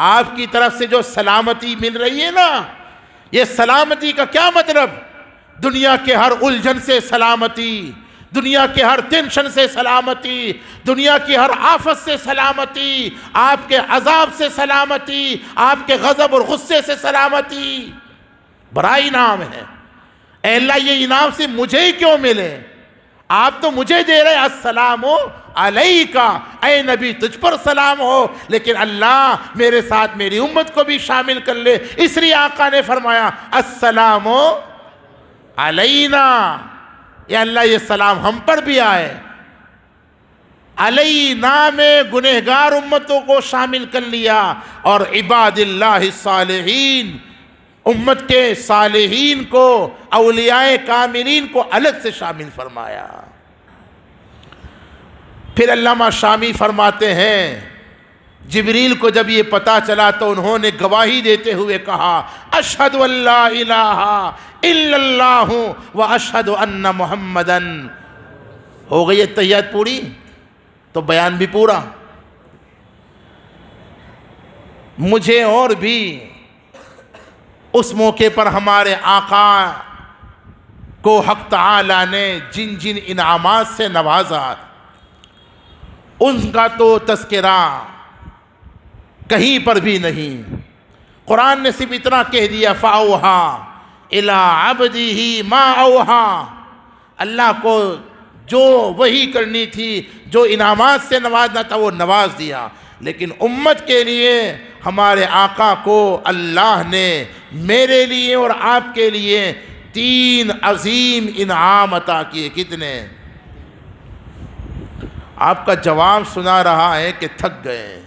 آپ کی طرف سے جو سلامتی مل رہی ہے نا، یہ سلامتی کا کیا مطلب؟ دنیا کے ہر الجھن سے سلامتی، دنیا کے ہر ٹینشن سے سلامتی، دنیا کی ہر آفت سے سلامتی، آپ کے عذاب سے سلامتی، آپ کے غضب اور غصے سے سلامتی۔ بڑا انعام ہے۔ اے اللہ، یہ انعام سے مجھے ہی کیوں ملے؟ آپ تو مجھے دے رہے السلام علیکہ، اے نبی تجھ پر سلام ہو، لیکن اللہ میرے ساتھ میری امت کو بھی شامل کر لے، اس لیے آقا نے فرمایا السلام علینا۔ یا اللہ یہ سلام ہم پر بھی آئے۔ علینا میں گنہگار امتوں کو شامل کر لیا، اور عباد اللہ الصالحین، امت کے صالحین کو، اولیاء کاملین کو الگ سے شامل فرمایا۔ پھر علامہ شامی فرماتے ہیں، جبریل کو جب یہ پتا چلا تو انہوں نے گواہی دیتے ہوئے کہا اشہد ان لا الہ الا اللہ و اشہد ان محمدن۔ ہو گئی تحیات پوری تو بیان بھی پورا۔ مجھے اور بھی اس موقع پر ہمارے آقا کو حق تعالی نے جن جن انعامات سے نوازا، ان کا تو تذکرہ کہیں پر بھی نہیں۔ قرآن نے صرف اتنا کہہ دیا فَأَوْحَا إِلَىٰ عَبْدِهِ مَا أَوْحَا، اللہ کو جو وحی کرنی تھی، جو انعامات سے نوازنا تھا وہ نواز دیا۔ لیکن امت کے لیے ہمارے آقا کو اللہ نے میرے لیے اور آپ کے لیے 3 عظیم انعام عطا کیے۔ کتنے؟ آپ کا جواب سنا رہا ہے کہ تھک گئے،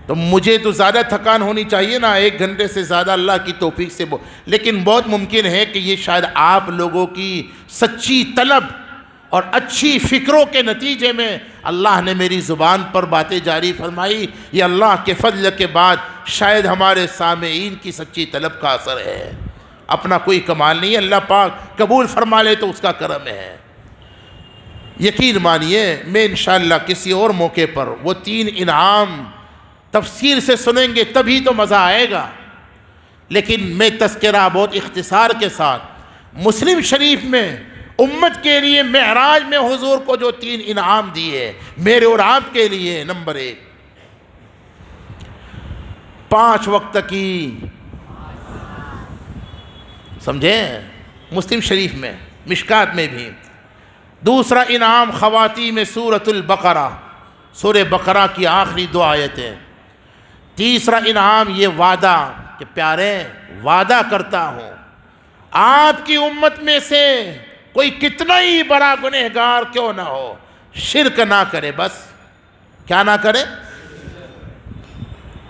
تو مجھے تو زیادہ تھکان ہونی چاہیے نا، 1 گھنٹے سے زیادہ اللہ کی توفیق سے لیکن بہت ممکن ہے کہ یہ شاید آپ لوگوں کی سچی طلب اور اچھی فکروں کے نتیجے میں اللہ نے میری زبان پر باتیں جاری فرمائی۔ یہ اللہ کے فضل کے بعد شاید ہمارے سامعین کی سچی طلب کا اثر ہے، اپنا کوئی کمال نہیں ہے، اللہ پاک قبول فرما لے تو اس کا کرم ہے۔ یقین مانیے میں انشاءاللہ کسی اور موقع پر وہ 3 انعام تفصیل سے سنیں گے تبھی تو مزہ آئے گا، لیکن میں تذکرہ بہت اختصار کے ساتھ مسلم شریف میں امت کے لیے معراج میں حضور کو جو 3 انعام دیے میرے اور آپ کے لیے، نمبر 1 5 وقت کی، سمجھیں، مسلم شریف میں، مشکات میں بھی۔ دوسرا انعام خواتین میں سورۃ البقرہ، سورہ بقرہ کی آخری 2 آیتیں۔ تیسرا انعام یہ وعدہ کہ پیارے وعدہ کرتا ہوں آپ کی امت میں سے کوئی کتنا ہی بڑا گنہگار کیوں نہ ہو شرک نہ کرے، بس کیا نہ کرے؟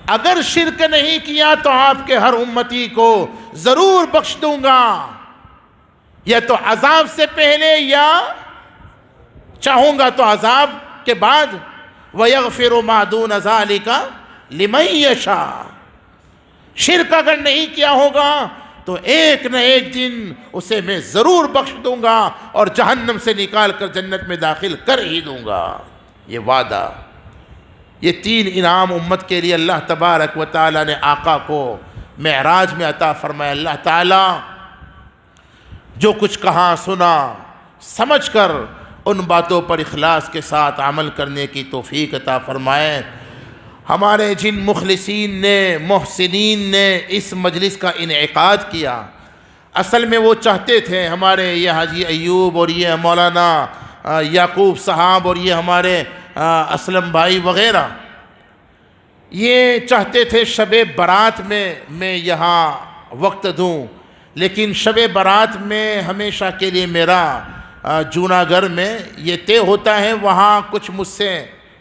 اگر شرک نہیں کیا تو آپ کے ہر امتی کو ضرور بخش دوں گا، یا تو عذاب سے پہلے یا چاہوں گا تو عذاب کے بعد۔ وَيَغْفِرُ مَا دُونَ ذَلِكَ لِمَن يَشَاءُ، شرک اگر نہیں کیا ہوگا تو ایک نہ ایک دن اسے میں ضرور بخش دوں گا اور جہنم سے نکال کر جنت میں داخل کر ہی دوں گا، یہ وعدہ۔ یہ 3 انعام امت کے لیے اللہ تبارک و تعالیٰ نے آقا کو معراج میں عطا فرمایا۔ اللہ تعالیٰ جو کچھ کہا سنا سمجھ کر ان باتوں پر اخلاص کے ساتھ عمل کرنے کی توفیق عطا فرمائے۔ ہمارے جن مخلصین نے، محسنین نے اس مجلس کا انعقاد کیا، اصل میں وہ چاہتے تھے ہمارے یہ حاجی ایوب اور یہ مولانا یعقوب صاحب اور یہ ہمارے اسلم بھائی وغیرہ، یہ چاہتے تھے شب برات میں یہاں وقت دوں، لیکن شب برات میں ہمیشہ کے لیے میرا جوناگڑھ میں یہ طے ہوتا ہے، وہاں کچھ مجھ سے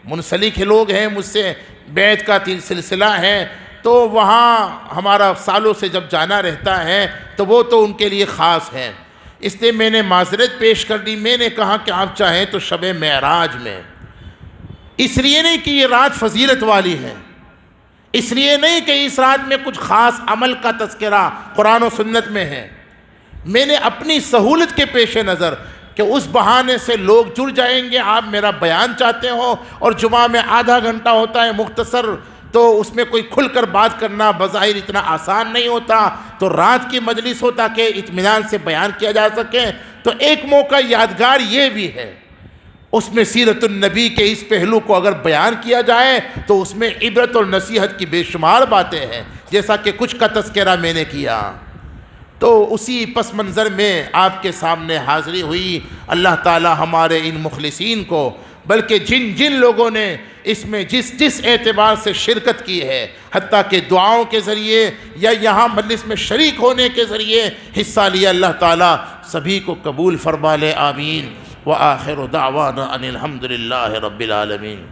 منسلک لوگ ہیں، مجھ سے بیعت کا سلسلہ ہے، تو وہاں ہمارا سالوں سے جب جانا رہتا ہے تو وہ تو ان کے لیے خاص ہے، اس لیے میں نے معذرت پیش کر دی۔ میں نے کہا کہ آپ چاہیں تو شب معراج میں، اس لیے نہیں کہ یہ رات فضیلت والی ہے، اس لیے نہیں کہ اس رات میں کچھ خاص عمل کا تذکرہ قرآن و سنت میں ہے، میں نے اپنی سہولت کے پیش نظر کہ اس بہانے سے لوگ جڑ جائیں گے، آپ میرا بیان چاہتے ہو اور جمعہ میں آدھا گھنٹہ ہوتا ہے مختصر، تو اس میں کوئی کھل کر بات کرنا بظاہر اتنا آسان نہیں ہوتا، تو رات کی مجلس ہو تاکہ اطمینان سے بیان کیا جا سکے، تو ایک موقع یادگار یہ بھی ہے، اس میں سیرت النبی کے اس پہلو کو اگر بیان کیا جائے تو اس میں عبرت اور نصیحت کی بے شمار باتیں ہیں، جیسا کہ کچھ کا تذکرہ میں نے کیا۔ تو اسی پس منظر میں آپ کے سامنے حاضری ہوئی۔ اللہ تعالی ہمارے ان مخلصین کو، بلکہ جن لوگوں نے اس میں جس اعتبار سے شرکت کی ہے، حتیٰ کہ دعاؤں کے ذریعے یا یہاں مجلس میں شریک ہونے کے ذریعے حصہ لیا، اللہ تعالی سبھی کو قبول فرما لے، آمین۔ وآخر دعوانا ان الحمدللہ رب العالمین۔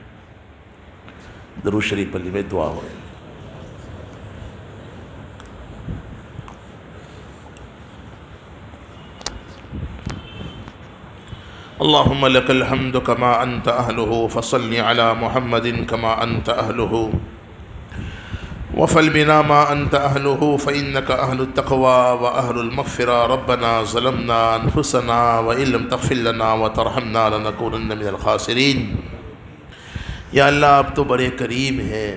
درود شریف پڑھی میں دعا ہو۔ اللہم لک الحمد کما انت اہلہ فصل علی محمد کما انت اہلہ وفل بنا ما انت اہلہ فانک اہل التقوی واہل المغفرہ۔ ربنا ظلمنا انفسنا وان لم تغفر لنا وترحمنا لنکونن من الخاسرین۔ یا اللہ آپ تو بڑے کریم ہیں،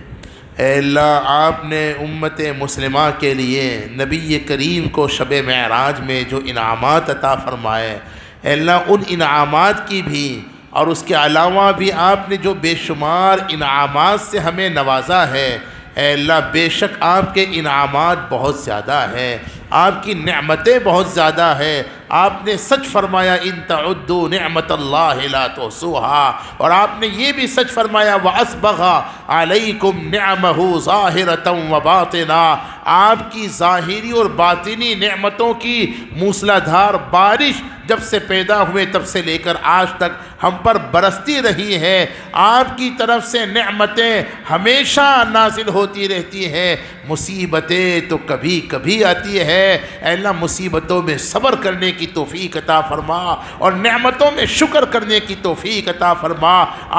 اے اللہ آپ نے امت مسلمہ کے لیے نبی کریم کو شب معراج میں جو انعامات عطا فرمائے، اے اللہ ان انعامات کی بھی اور اس کے علاوہ بھی آپ نے جو بے شمار انعامات سے ہمیں نوازا ہے، اے اللہ بے شک آپ کے انعامات بہت زیادہ ہیں، آپ کی نعمتیں بہت زیادہ ہیں۔ آپ نے سچ فرمایا ان تعدوا نعمت اللہ لا تحصوها، اور آپ نے یہ بھی سچ فرمایا واسبغ علیکم نعمہ ظاہرۃ وباطنہ، آپ کی ظاہری اور باطنی نعمتوں کی موسلا دھار بارش جب سے پیدا ہوئے تب سے لے کر آج تک ہم پر برستی رہی ہے، آپ کی طرف سے نعمتیں ہمیشہ نازل ہوتی رہتی ہیں، مصیبتیں تو کبھی کبھی آتی ہے، اے اللہ مصیبتوں میں صبر کرنے کی توفیق عطا فرما اور نعمتوں میں شکر کرنے کی توفیق عطا فرما۔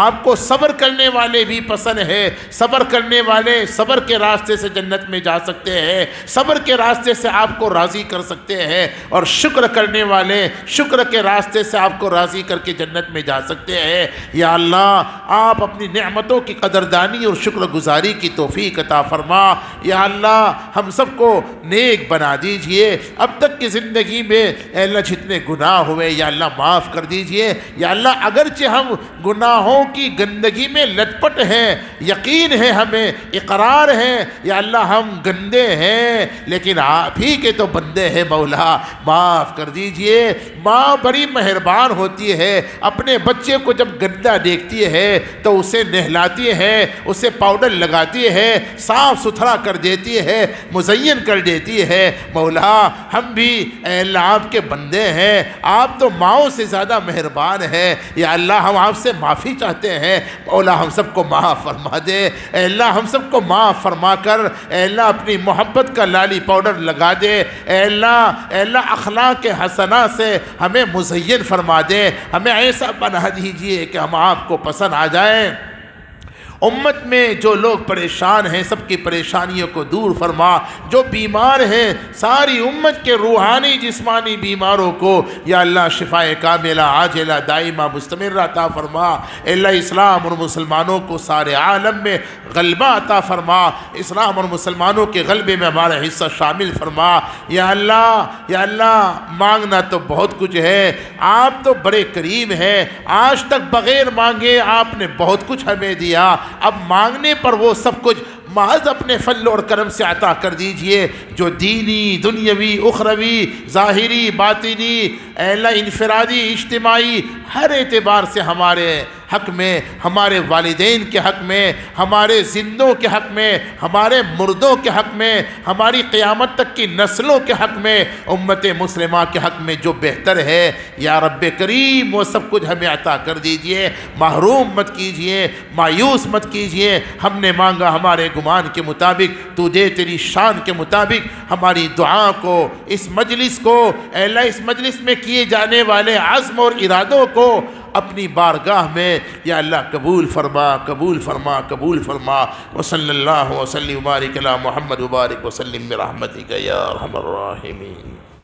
آپ کو صبر کرنے والے بھی پسند ہے، صبر کرنے والے صبر کے راستے سے جنت میں جا سکتے سکتے ہیں، صبر کے راستے سے آپ کو راضی کر سکتے ہیں، اور شکر کرنے والے شکر کے راستے سے آپ کو راضی کر کے جنت میں جا سکتے ہیں۔ یا اللہ آپ اپنی نعمتوں کی قدردانی اور شکر گزاری کی توفیق عطا فرما۔ یا اللہ ہم سب کو نیک بنا دیجئے، اب تک کی زندگی میں اے اللہ جتنے گناہ ہوئے یا اللہ معاف کر دیجئے۔ یا اللہ اگرچہ ہم گناہوں کی گندگی میں لٹ پٹ ہیں، یقین ہے ہمیں، اقرار ہے یا اللہ ہم گندے ہیں، لیکن آپ ہی کے تو بندے ہیں مولا، معاف کر دیجئے۔ ماں بڑی مہربان ہوتی ہے، اپنے بچے کو جب گندا دیکھتی ہے تو اسے نہلاتی ہے، اسے پاؤڈر لگاتی ہے، صاف ستھرا کر دیتی ہے، مزین کر دیتی ہے۔ مولا ہم بھی اے اللہ آپ کے بندے ہیں، آپ تو ماؤں سے زیادہ مہربان ہیں۔ یا اللہ ہم آپ سے معافی چاہتے ہیں، مولا ہم سب کو معاف فرما دے۔ اے اللہ ہم سب کو معاف فرما کر اے اللہ اپنی محبت کا لالی پاؤڈر لگا دے۔ اے اللہ اخلاق حسنہ سے ہمیں مزین فرما دے، ہمیں ایسا بنا دیجئے کہ ہم آپ کو پسند آ جائیں۔ امت میں جو لوگ پریشان ہیں سب کی پریشانیوں کو دور فرما، جو بیمار ہیں ساری امت کے روحانی جسمانی بیماروں کو یا اللہ شفاء کاملہ عاجلہ دائمہ مستمرہ عطا فرما۔ اے اللہ اسلام اور مسلمانوں کو سارے عالم میں غلبہ عطا فرما، اسلام اور مسلمانوں کے غلبے میں ہمارا حصہ شامل فرما۔ یا اللہ مانگنا تو بہت کچھ ہے، آپ تو بڑے کریم ہیں، آج تک بغیر مانگے آپ نے بہت کچھ ہمیں دیا، اب مانگنے پر وہ سب کچھ محض اپنے فضل اور کرم سے عطا کر دیجئے، جو دینی دنیاوی اخروی ظاہری باطنی اے اللہ انفرادی اجتماعی ہر اعتبار سے ہمارے حق میں، ہمارے والدین کے حق میں، ہمارے زندوں کے حق میں، ہمارے مردوں کے حق میں، ہماری قیامت تک کی نسلوں کے حق میں، امت مسلمہ کے حق میں جو بہتر ہے یا رب کریم وہ سب کچھ ہمیں عطا کر دیجئے، محروم مت کیجئے، مایوس مت کیجئے۔ ہم نے مانگا ہمارے گمان کے مطابق، تو دے تیری شان کے مطابق ہماری دعا کو، اس مجلس کو اے اللہ اس مجلس میں کیے جانے والے عزم اور ارادوں کو اپنی بارگاہ میں یا اللہ قبول فرما، قبول فرما، قبول فرما۔ وصلی اللہ وسلم وبارک علی محمد وبارک وسلم برحمتک یا ارحم الراحمین۔